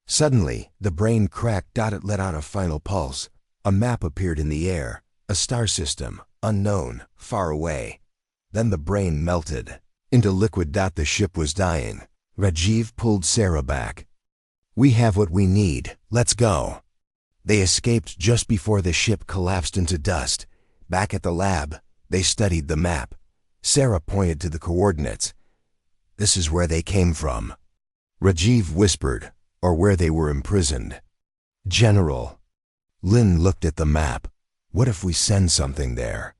Speaker 1: Suddenly, the brain cracked. It let out a final pulse. A map appeared in the air, a star system, unknown, far away. Then the brain melted into liquid. The ship was dying. Rajiv pulled Sarah back. We have what we need, let's go. They escaped just before the ship collapsed into dust. Back at the lab, they studied the map. Sarah pointed to the coordinates. This is where they came from. Rajiv whispered, or where they were imprisoned. General. Lynn looked at the map. What if we send something there?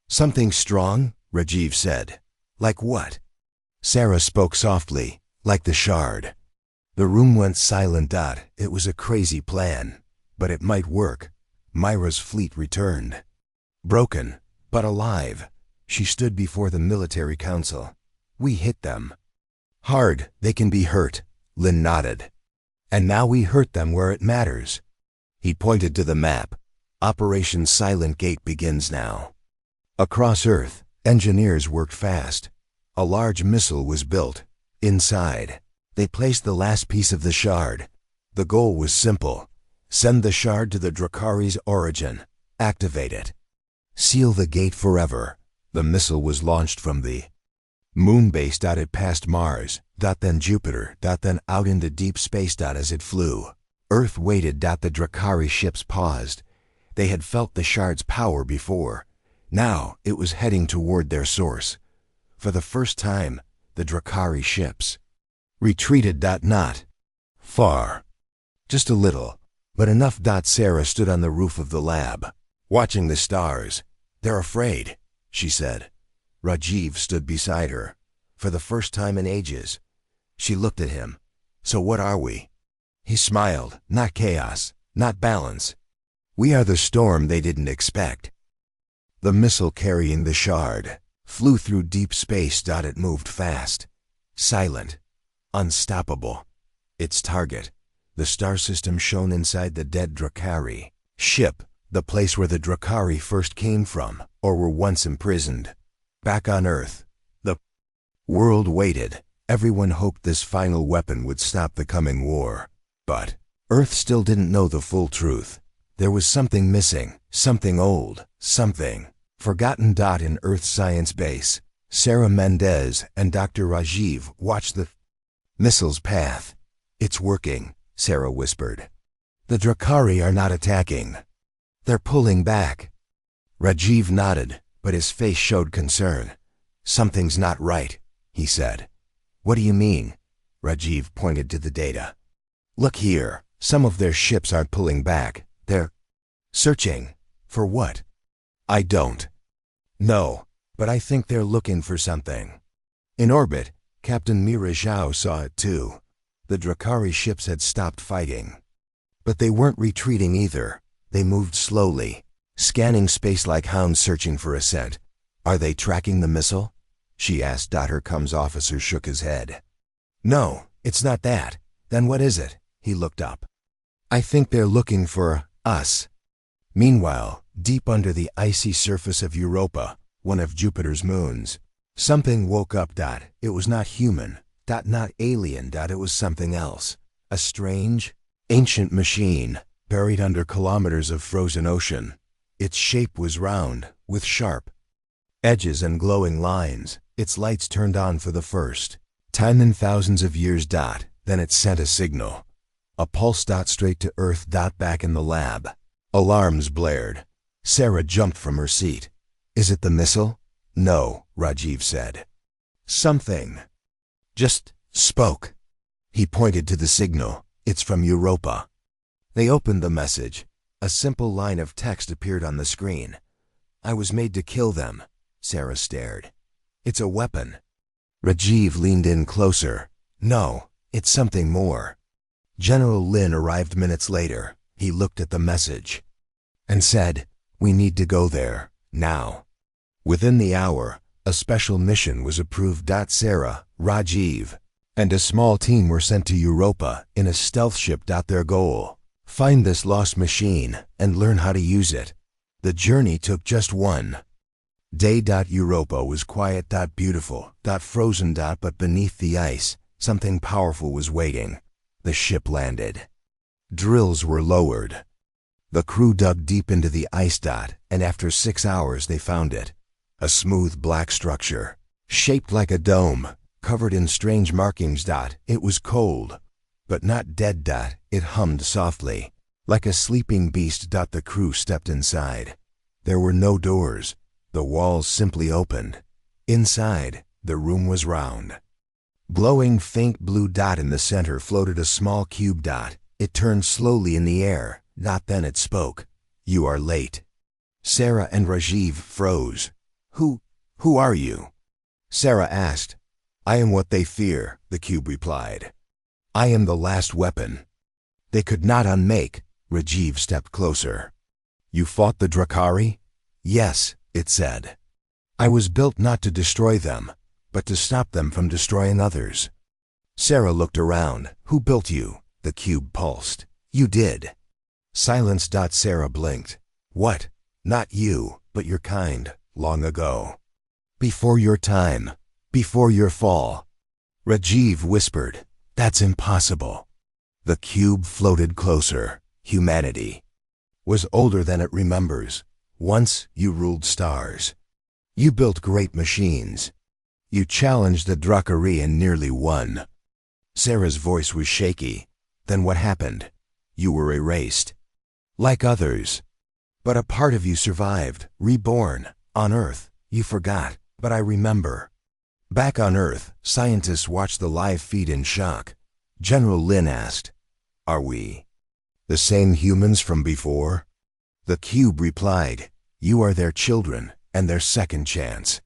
Speaker 1: Something strong, Rajiv said. Like what? Sarah spoke softly, like the shard. The room went silent. It was a crazy plan, but it might work. Myra's fleet returned. Broken, but alive. She stood before the military council. We hit them. Hard, they can be hurt, Lynn nodded. And now we hurt them where it matters. He pointed to the map. Operation Silent Gate begins now. Across Earth, engineers worked fast. A large missile was built. Inside, they placed the last piece of the shard. The goal was simple. Send the shard to the Drakari's origin. Activate it. Seal the gate forever. The missile was launched from the moon base. It passed Mars, then Jupiter, then out into deep space. As it flew, Earth waited. The Drakari ships paused. They had felt the shard's power before. Now it was heading toward their source. For the first time, the Drakari ships retreated. Not far. Just a little, but enough. Sarah stood on the roof of the lab, watching the stars. They're afraid, she said. Rajiv stood beside her. For the first time in ages. She looked at him. So what are we? He smiled. Not chaos, not balance. We are the storm they didn't expect. The missile carrying the shard flew through deep space. It moved fast, silent, unstoppable. Its target, the star system shown inside the dead Drakari ship, the place where the Drakari first came from, or were once imprisoned. Back on Earth, the world waited. Everyone hoped this final weapon would stop the coming war. But Earth still didn't know the full truth. There was something missing, something old, something forgotten. In Earth's science base, Sarah Mendez and Dr. Rajiv watched the missile's path. It's working, Sarah whispered. The Drakari are not attacking. They're pulling back. Rajiv nodded, but his face showed concern. Something's not right, he said. What do you mean? Rajiv pointed to the data. Look here, some of their ships aren't pulling back. They're searching. For what? I don't know, but I think they're looking for something. In orbit, Captain Mira Zhao saw it too. The Drakari ships had stopped fighting. But they weren't retreating either. They moved slowly, scanning space like hounds searching for a scent. Are they tracking the missile? She asked. Her comms officer shook his head. No, it's not that. Then what is it? He looked up. I think they're looking for us. Meanwhile, deep under the icy surface of Europa, one of Jupiter's moons, something woke up. It was not human. Not alien. It was something else. A strange, ancient machine, buried under kilometers of frozen ocean. Its shape was round, with sharp edges and glowing lines. Its lights turned on for the first time in thousands of years. Then it sent a signal. A pulse. Straight to Earth. Back in the lab, alarms blared. Sarah jumped from her seat. Is it the missile? No, Rajiv said. Something just spoke. He pointed to the signal. It's from Europa. They opened the message. A simple line of text appeared on the screen. I was made to kill them. Sarah stared. It's a weapon. Rajiv leaned in closer. No, it's something more. General Lin arrived minutes later. He looked at the message and said, we need to go there, now. Within the hour, a special mission was approved. Sarah, Rajiv, and a small team were sent to Europa in a stealth ship. Their goal, find this lost machine and learn how to use it. The journey took just 1 Day. Europa was quiet. Beautiful. Frozen. But beneath the ice, something powerful was waiting. The ship landed. Drills were lowered. The crew dug deep into the ice. And after 6 hours they found it. A smooth black structure, shaped like a dome, covered in strange markings. It was cold, but not dead. It hummed softly, like a sleeping beast. The crew stepped inside. There were no doors. The walls simply opened. Inside, the room was round. Glowing faint blue. In the center floated a small cube. It turned slowly in the air. Then it spoke. "You are late." Sarah and Rajiv froze. Who are you?" Sarah asked. "I am what they fear," the cube replied. "I am the last weapon they could not unmake." Rajiv stepped closer. "You fought the Drakari?" "Yes," it said. "I was built not to destroy them, but to stop them from destroying others." Sarah looked around. "Who built you?" The cube pulsed. "You did." Silence. Sarah blinked. "What? Not you, but your kind, long ago. Before your time, before your fall." Rajiv whispered, "That's impossible." The cube floated closer. "Humanity was older than it remembers. Once you ruled stars. You built great machines. You challenged the Drakari and nearly won." Sarah's voice was shaky. "Then what happened?" "You were erased. Like others. But a part of you survived, reborn. On Earth, you forgot, but I remember." Back on Earth, scientists watched the live feed in shock. General Lin asked, "Are we the same humans from before?" The cube replied, "You are their children and their second chance."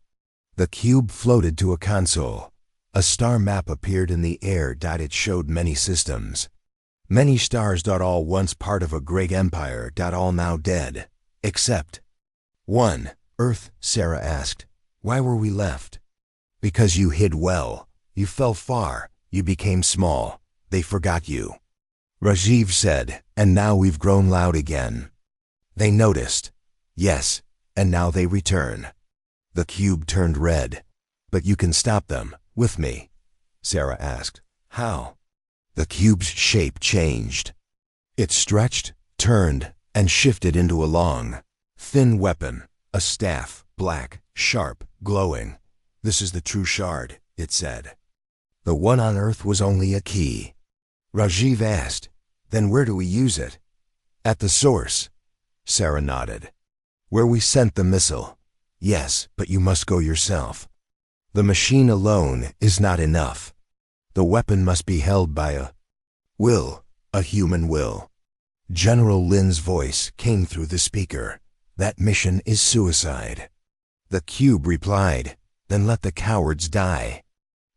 Speaker 1: The cube floated to a console. A star map appeared in the air. It showed many systems. Many stars. All once part of a great empire. All now dead. Except one. "Earth?" Sarah asked. "Why were we left?" "Because you hid well. You fell far. You became small. They forgot you." Rajiv said, "And now we've grown loud again." "They noticed." "Yes, and now they return." The cube turned red. "But you can stop them, with me?" Sarah asked. "How?" The cube's shape changed. It stretched, turned, and shifted into a long, thin weapon, a staff, black, sharp, glowing. "This is the true shard," it said. "The one on Earth was only a key." Rajiv asked, "Then where do we use it?" "At the source." Sarah nodded. "Where we sent the missile." "Yes, but you must go yourself. The machine alone is not enough. The weapon must be held by a human will." General Lin's voice came through the speaker. "That mission is suicide." The cube replied, "Then let the cowards die.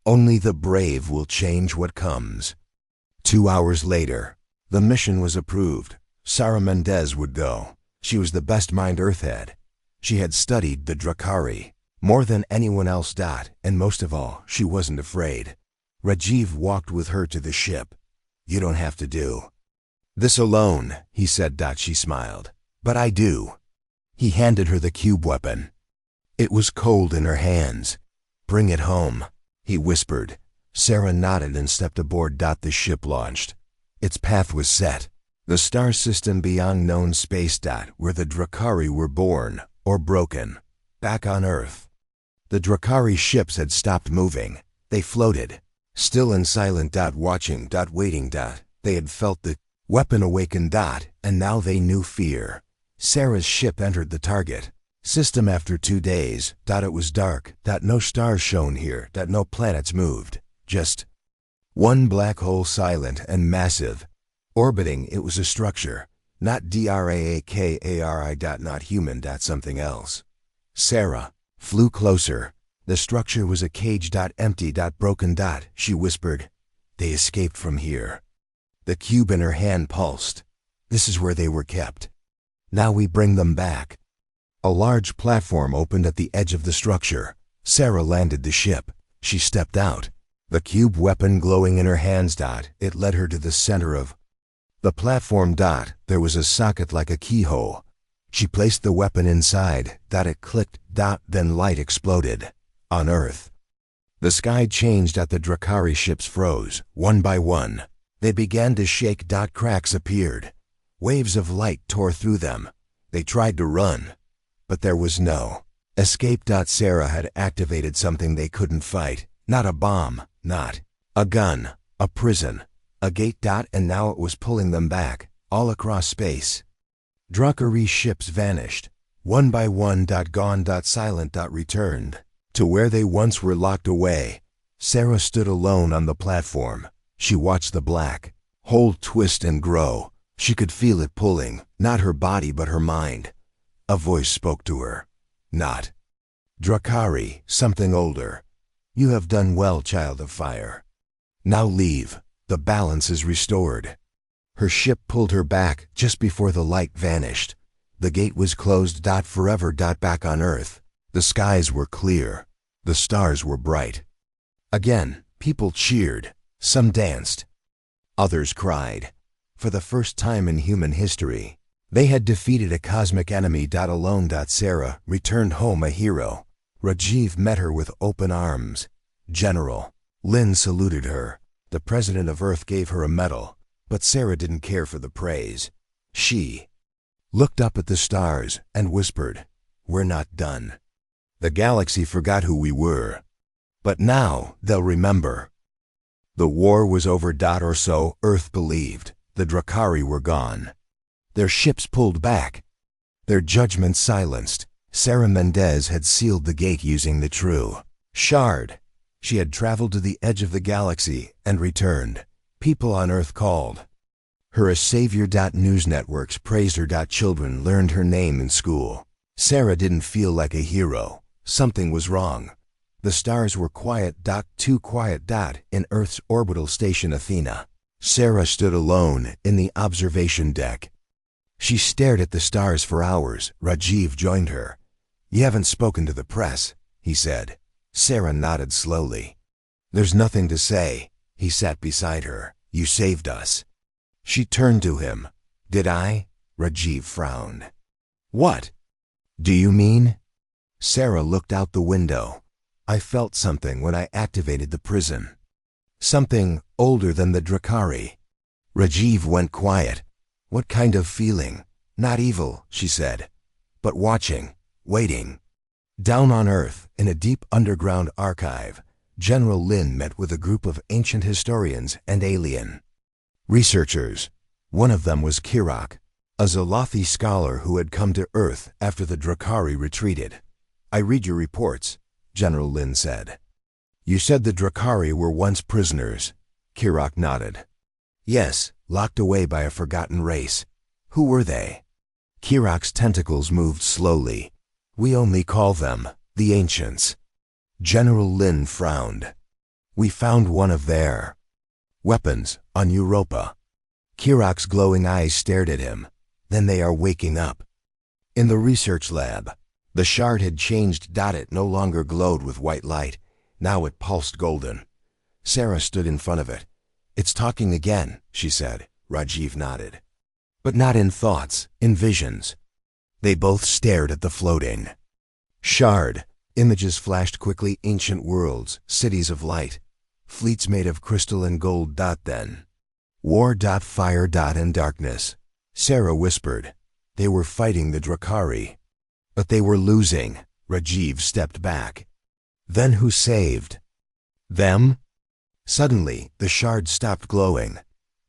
Speaker 1: Only the brave will change what comes." 2 hours later, the mission was approved. Sara Mendez would go. She was the best mind Earth had. She had studied the Drakari more than anyone else. And most of all, she wasn't afraid. Rajiv walked with her to the ship. "You don't have to do this alone," he said. She smiled. "But I do." He handed her the cube weapon. It was cold in her hands. "Bring it home," he whispered. Sarah nodded and stepped aboard. The ship launched. Its path was set. The star system beyond known space. Where the Drakari were born, or broken. Back on Earth. The Drakari ships had stopped moving. They floated, still and silent. Watching. Waiting. They had felt the weapon awaken. And now they knew fear. Sarah's ship entered the target system after 2 days. It was dark. No stars shone here. No planets moved. Just one black hole, silent and massive. Orbiting, it was a structure. Not Drakari. Not human. Something else. Sarah flew closer. The structure was a cage. Empty. Broken. She whispered, "They escaped from here." The cube in her hand pulsed. "This is where they were kept. Now we bring them back." A large platform opened at the edge of the structure. Sarah landed the ship. She stepped out. The cube weapon glowing in her hands. It led her to the center of the platform. There was a socket like a keyhole. She placed the weapon inside. It clicked. Then light exploded. On Earth. The sky changed. The Drakari ships froze, one by one. They began to shake. Cracks appeared. Waves of light tore through them. They tried to run, but there was no escape. Sarah had activated something they couldn't fight. Not a bomb, not a gun, a prison, a gate. And now it was pulling them back, all across space. Drakari ships vanished, one by one. Gone. Silent. Returned to where they once were locked away. Sarah stood alone on the platform. She watched the black hole twist and grow. She could feel it pulling, not her body but her mind. A voice spoke to her. Not Drakari, something older. You have done well, child of fire. Now leave. The balance is restored. Her ship pulled her back just before the light vanished. The gate was closed. Forever. Back on Earth. The skies were clear. The stars were bright. Again, people cheered. Some danced. Others cried. For the first time in human history, they had defeated a cosmic enemy. Alone. Sarah returned home a hero. Rajiv met her with open arms. General Lin saluted her. The president of Earth gave her a medal, but Sarah didn't care for the praise. She looked up at the stars and whispered, "We're not done. The galaxy forgot who we were, but now they'll remember." The war was over. Or so Earth believed. The Drakari were gone. Their ships pulled back. Their judgment silenced. Sarah Mendez had sealed the gate using the true shard. She had traveled to the edge of the galaxy and returned. People on Earth called her a savior. News networks praised her. Children learned her name in school. Sarah didn't feel like a hero. Something was wrong. The stars were quiet. Too quiet. In Earth's orbital station Athena, Sarah stood alone in the observation deck. She stared at the stars for hours. Rajiv joined her. "You haven't spoken to the press," he said. Sarah nodded slowly. "There's nothing to say." He sat beside her. "You saved us." She turned to him. "Did I?" Rajiv frowned. "What do you mean?" Sarah looked out the window. "I felt something when I activated the prison. Something older than the Drakari." Rajiv went quiet. "What kind of feeling?" "Not evil," she said, "but watching, waiting." Down on Earth, in a deep underground archive, General Lin met with a group of ancient historians and alien researchers. One of them was Kirak, a Zolothi scholar who had come to Earth after the Drakari retreated. "I read your reports," General Lin said. "You said the Drakari were once prisoners." Kirak nodded. "Yes, locked away by a forgotten race." "Who were they?" Kirak's tentacles moved slowly. "We only call them the Ancients." General Lin frowned. "We found one of their weapons on Europa." Kirak's glowing eyes stared at him. "Then they are waking up." In the research lab, the shard had changed. It no longer glowed with white light. Now it pulsed golden. Sarah stood in front of it. "It's talking again," she said. Rajiv nodded. "But not in thoughts, in visions." They both stared at the floating shard. Images flashed quickly. Ancient worlds, cities of light, fleets made of crystal and gold. Then war. Fire. And darkness. Sarah whispered. They were fighting the Drakari, but they were losing. Rajiv stepped back. Then who saved them? Suddenly, the shard stopped glowing.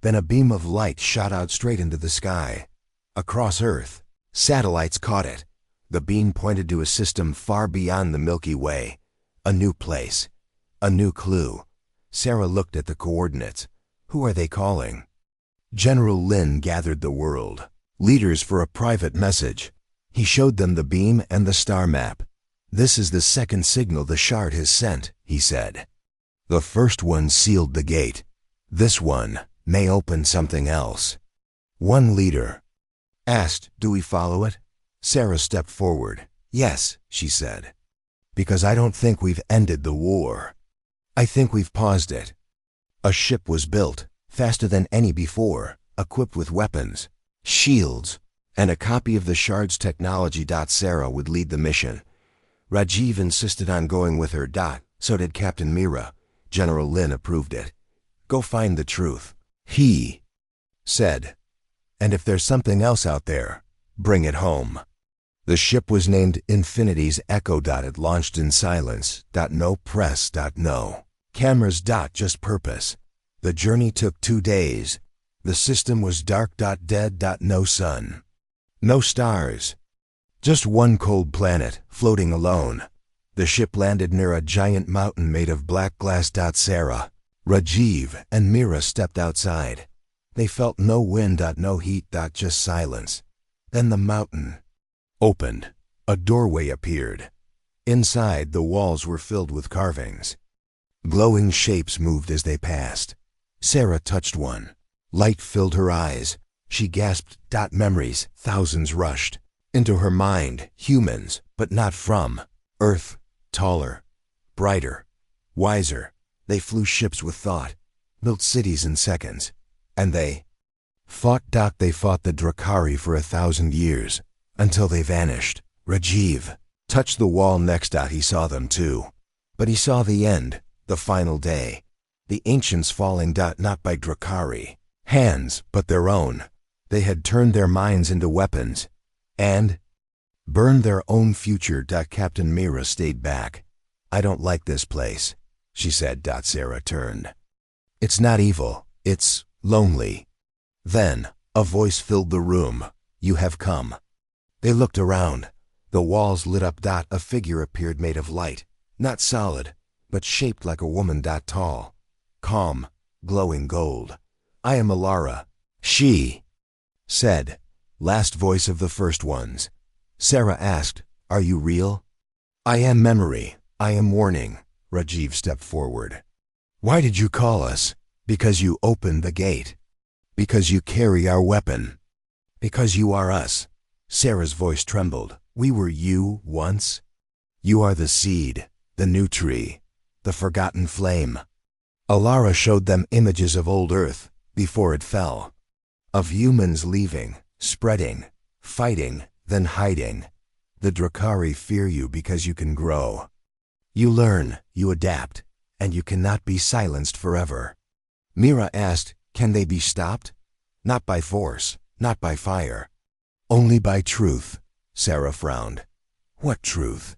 Speaker 1: Then a beam of light shot out straight into the sky. Across Earth, satellites caught it. The beam pointed to a system far beyond the Milky Way. A new place. A new clue. Sarah looked at the coordinates. Who are they calling? General Lin gathered the world leaders for a private message. He showed them the beam and the star map. "This is the second signal the shard has sent," he said. "The first one sealed the gate. This one may open something else." One leader asked, "Do we follow it?" Sarah stepped forward. "Yes," she said. "Because I don't think we've ended the war. I think we've paused it." A ship was built, faster than any before, equipped with weapons, shields, and a copy of the shard's technology. Sarah would lead the mission. Rajiv insisted on going with her. So did Captain Mira. General Lin approved it. Go find the truth, he said. And if there's something else out there, bring it home. The ship was named Infinity's Echo. It launched in silence. No press. No cameras. Just purpose. The journey took 2 days. The system was dark. Dead. No sun. No stars. Just one cold planet, floating alone. The ship landed near a giant mountain made of black glass. Sarah, Rajiv, and Mira stepped outside. They felt no wind. No heat. Just silence. Then the mountain opened. A doorway appeared. Inside, the walls were filled with carvings. Glowing shapes moved as they passed. Sarah touched one. Light filled her eyes. She gasped. Memories, thousands rushed into her mind. Humans, but not from Earth. Taller, brighter, wiser. They flew ships with thought, built cities in seconds. And they fought. They fought the Drakari for 1,000 years, until they vanished. Rajiv touched the wall next. He saw them too. But he saw the end, the final day. The ancients falling. Not by Drakari hands, but their own. They had turned their minds into weapons and burned their own future. Captain Mira stayed back. I don't like this place, she said. Sarah turned. It's not evil, it's lonely. Then a voice filled the room. You have come. They looked around. The walls lit up. A figure appeared made of light, not solid, but shaped like a woman. Tall, calm, glowing gold. I am Alara, she said. Last voice of the first ones. Sarah asked, are you real? I am memory. I am warning. Rajiv stepped forward. Why did you call us? Because you opened the gate. Because you carry our weapon. Because you are us. Sarah's voice trembled. We were you once. You are the seed, the new tree, the forgotten flame. Alara showed them images of old Earth before it fell. Of humans leaving, spreading, fighting, then hiding. The Drakari fear you because you can grow. You learn, you adapt, and you cannot be silenced forever. Mira asked, can they be stopped? Not by force, not by fire. Only by truth. Sarah frowned. What truth?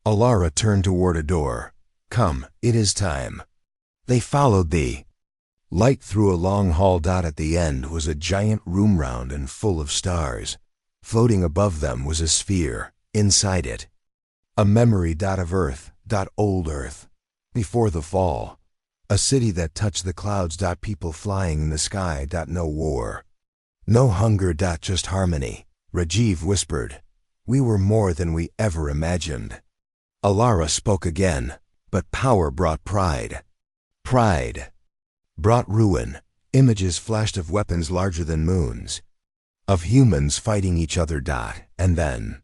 Speaker 1: Alara turned toward a door. Come, it is time. They followed the light through a long hall. At the end was a giant room, round and full of stars. Floating above them was a sphere. Inside it, a memory. Of Earth. Old Earth. Before the fall. A city that touched the clouds. People flying in the sky. No war. No hunger. Just harmony. Rajiv whispered. We were more than we ever imagined. Alara spoke again, but power brought pride. Pride brought ruin. Images flashed of weapons larger than moons. Of humans fighting each other. And then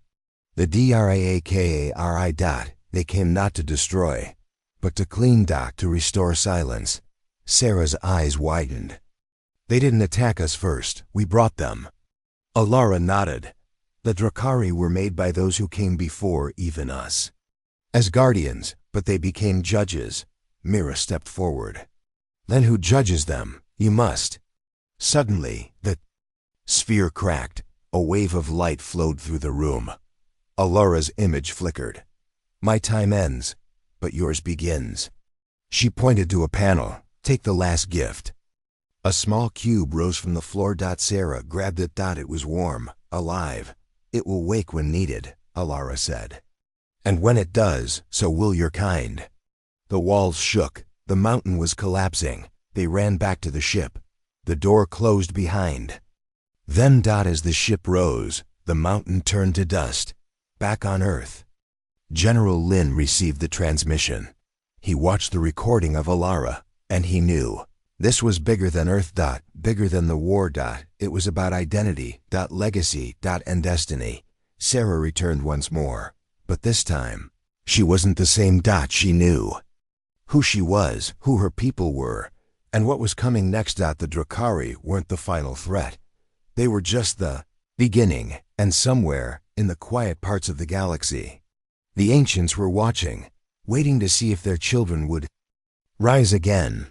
Speaker 1: the Drakari. They came not to destroy, but to clean. To restore silence. Sarah's eyes widened. They didn't attack us first, we brought them. Alara nodded. The Drakari were made by those who came before even us. As guardians, but they became judges. Mira stepped forward. Then who judges them? You must. Suddenly, the sphere cracked. A wave of light flowed through the room. Alara's image flickered. My time ends, but yours begins. She pointed to a panel. Take the last gift. A small cube rose from the floor. Sarah grabbed it. It was warm, alive. It will wake when needed, Alara said. And when it does, so will your kind. The walls shook. The mountain was collapsing. They ran back to the ship. The door closed behind. Then, as the ship rose, the mountain turned to dust. Back on Earth. General Lin received the transmission. He watched the recording of Alara, and he knew. This was bigger than Earth. Bigger than the war. It was about identity. Legacy. And destiny. Sarah returned once more. But this time, she wasn't the same. She knew who she was, who her people were, and what was coming next. The Drakari weren't the final threat. They were just the Beginning, and somewhere, in the quiet parts of the galaxy, the ancients were watching, waiting to see if their children would rise again.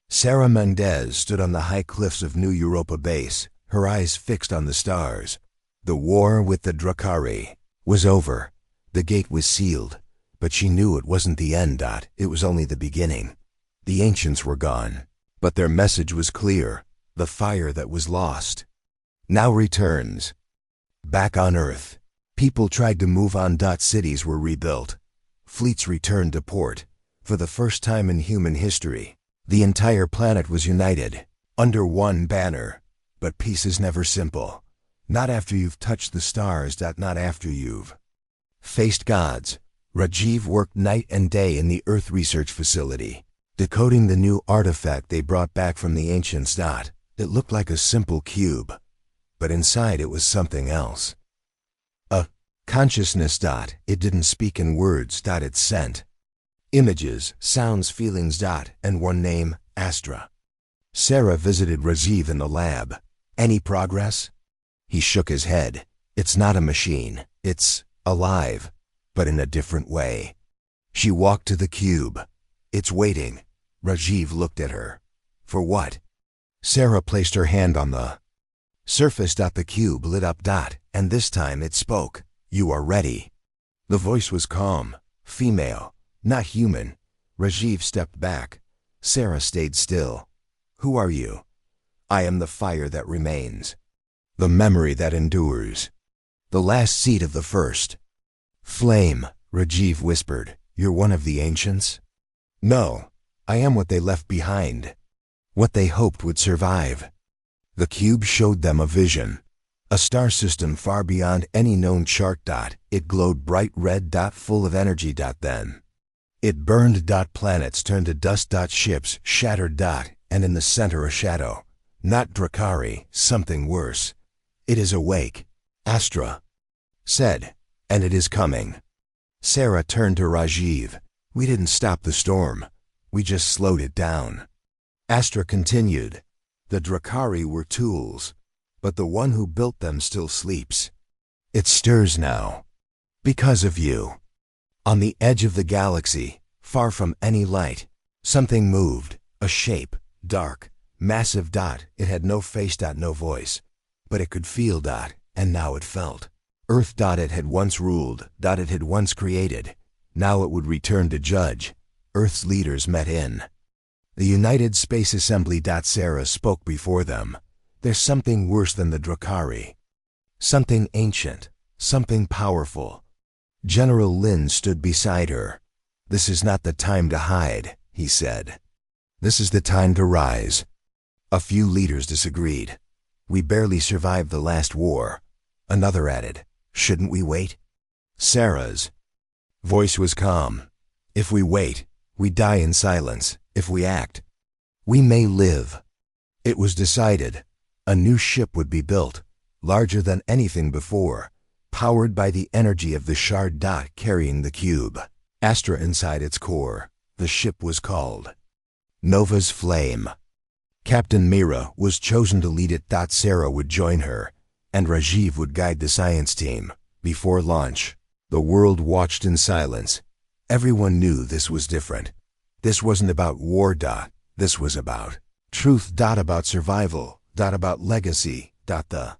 Speaker 1: Sarah Mendez stood on the high cliffs of New Europa Base, her eyes fixed on the stars. The war with the Drukhari was over. The gate was sealed, but she knew it wasn't the end. It was only the beginning. The ancients were gone, but their message was clear. The fire that was lost now returns. Back on Earth, people tried to move on. Cities were rebuilt. Fleets returned to port. For the first time in human history, the entire planet was united under one banner. But peace is never simple. Not after you've touched the stars. Not after you've faced gods. Rajiv worked night and day in the Earth Research Facility, decoding the new artifact they brought back from the ancients. It looked like a simple cube, but inside it was something else. A consciousness. It didn't speak in words. It sent images, sounds, feelings. And one name, Astra. Sarah visited Rajiv in the lab. Any progress? He shook his head. It's not a machine. It's alive, but in a different way. She walked to the cube. It's waiting. Rajiv looked at her. For what? Sarah placed her hand on the surface. The cube lit up. And this time it spoke. You are ready. The voice was calm, female, not human. Rajiv stepped back. Sarah stayed still. Who are you? I am the fire that remains. The memory that endures. The last seed of the first flame, Rajiv whispered. You're one of the ancients? No, I am what they left behind. What they hoped would survive. The cube showed them a vision. A star system far beyond any known chart. It glowed bright red. Full of energy. Then it burned. Planets turned to dust. Ships shattered. And in the center a shadow. Not Drukhari, something worse. It is awake, Astra said, and it is coming. Sarah turned to Rajiv. We didn't stop the storm. We just slowed it down. Astra continued. The Drukhari were tools, but the one who built them still sleeps. It stirs now. Because of you. On the edge of the galaxy, far from any light, something moved, a shape, dark, massive. It had no face. No voice. But it could feel. And now it felt. Earth. It had once ruled. It had once created. Now it would return to judge. Earth's leaders met in the United Space Assembly. Sarah spoke before them. There's something worse than the Drukhari. Something ancient. Something powerful. General Lin stood beside her. This is not the time to hide, he said. This is the time to rise. A few leaders disagreed. We barely survived the last war. Another added, shouldn't we wait? Sarah's voice was calm. If we wait, we die in silence. If we act, we may live. It was decided. A new ship would be built, larger than anything before, powered by the energy of the shard. Carrying the cube, Astra inside its core. The ship was called Nova's Flame. Captain Mira was chosen to lead it. Sarah would join her, and Rajiv would guide the science team. Before launch, the world watched in silence. Everyone knew this was different. This wasn't about war. This was about truth. About survival. About legacy. The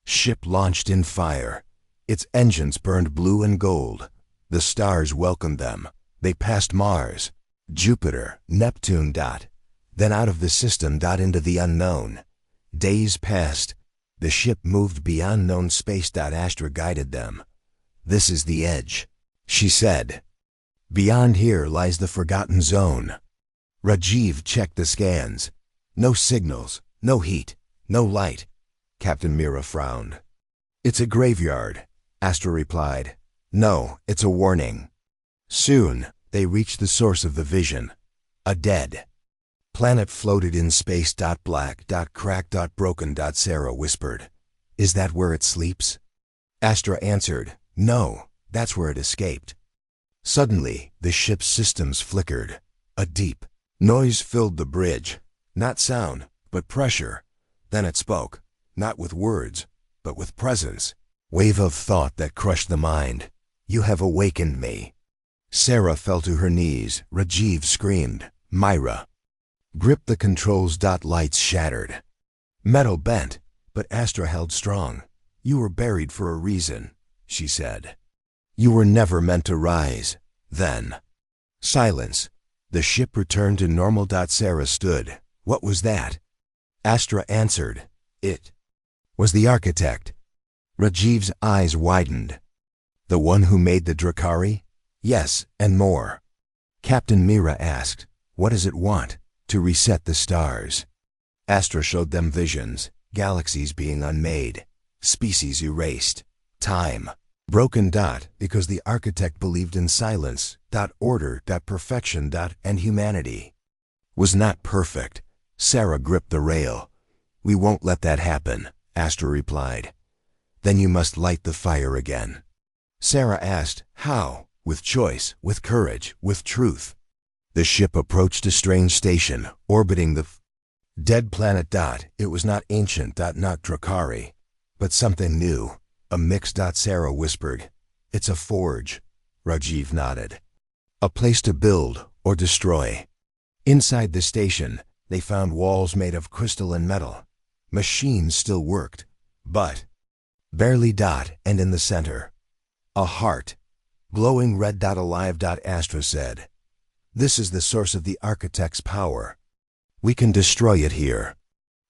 Speaker 1: ship launched in fire. Its engines burned blue and gold. The stars welcomed them. They passed Mars, Jupiter, Neptune. Then out of the system. Into the unknown. Days passed. The ship moved beyond known space. Astra guided them. This is the edge, she said. Beyond here lies the forgotten zone. Rajiv checked the scans. No signals, no heat, no light. Captain Mira frowned. It's a graveyard, Astra replied. No, it's a warning. Soon, they reached the source of the vision. A dead planet floated in space. Black, cracked, broken. Sarah whispered. Is that where it sleeps? Astra answered. No, that's where it escaped. Suddenly, the ship's systems flickered. A deep noise filled the bridge. Not sound, but pressure. Then it spoke, not with words, but with presence. Wave of thought that crushed the mind. You have awakened me. Sarah fell to her knees. Rajiv screamed. Myra. Grip the controls. Lights shattered. Metal bent, but Astra held strong. You were buried for a reason, she said. You were never meant to rise. Then. Silence. The ship returned to normal. Sarah stood. What was that? Astra answered. It was the architect. Rajiv's eyes widened. The one who made the Drakari? Yes, and more. Captain Mira asked, what does it want? To reset the stars. Astra showed them visions, galaxies being unmade, species erased, time broken. Because the architect believed in silence, order, perfection, and humanity was not perfect. Sarah gripped the rail. We won't let that happen, Astra replied. Then you must light the fire again. Sarah asked, how? With choice, with courage, with truth. The ship approached a strange station, orbiting the dead planet. It was not ancient, not Drakari, but something new. A mix. Sarah whispered. It's a forge. Rajiv nodded. A place to build or destroy. Inside the station, they found walls made of crystal and metal. Machines still worked, but barely. And in the center, a heart, glowing red. Alive. Astra said. This is the source of the architect's power. We can destroy it here.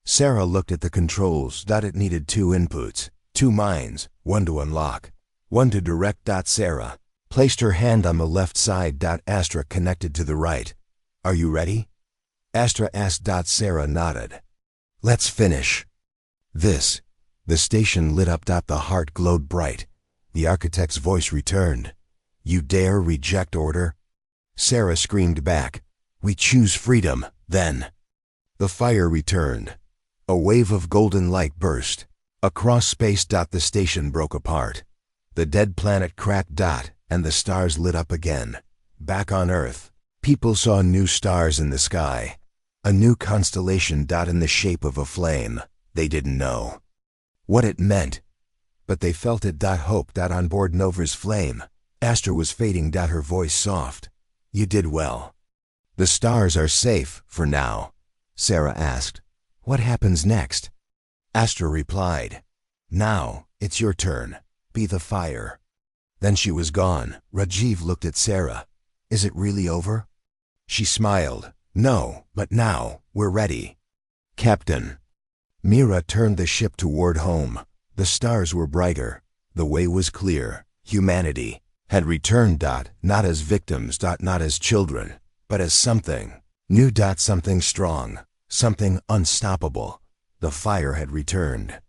Speaker 1: Sarah looked at the controls. It needed 2 inputs, 2 minds, one to unlock, one to direct. Sarah placed her hand on the left side. Astra connected to the right. Are you ready? Astra asked. Sarah nodded. Let's finish this. The station lit up. The heart glowed bright. The architect's voice returned. You dare reject order? Sarah screamed back. We choose freedom, then. The fire returned. A wave of golden light burst. Across space. The station broke apart. The dead planet cracked. And the stars lit up again. Back on Earth, people saw new stars in the sky. A new constellation. In the shape of a flame. They didn't know what it meant, but they felt it. Hope. On board Nova's flame. Astra was fading. Her voice soft. You did well. The stars are safe, for now. Sarah asked. What happens next? Astra replied. Now, it's your turn. Be the fire. Then she was gone. Rajiv looked at Sarah. Is it really over? She smiled. No, but now, we're ready. Captain. Mira turned the ship toward home. The stars were brighter. The way was clear. Humanity had returned. Not as victims. Not as children, but as something new. Something strong. Something unstoppable. The fire had returned.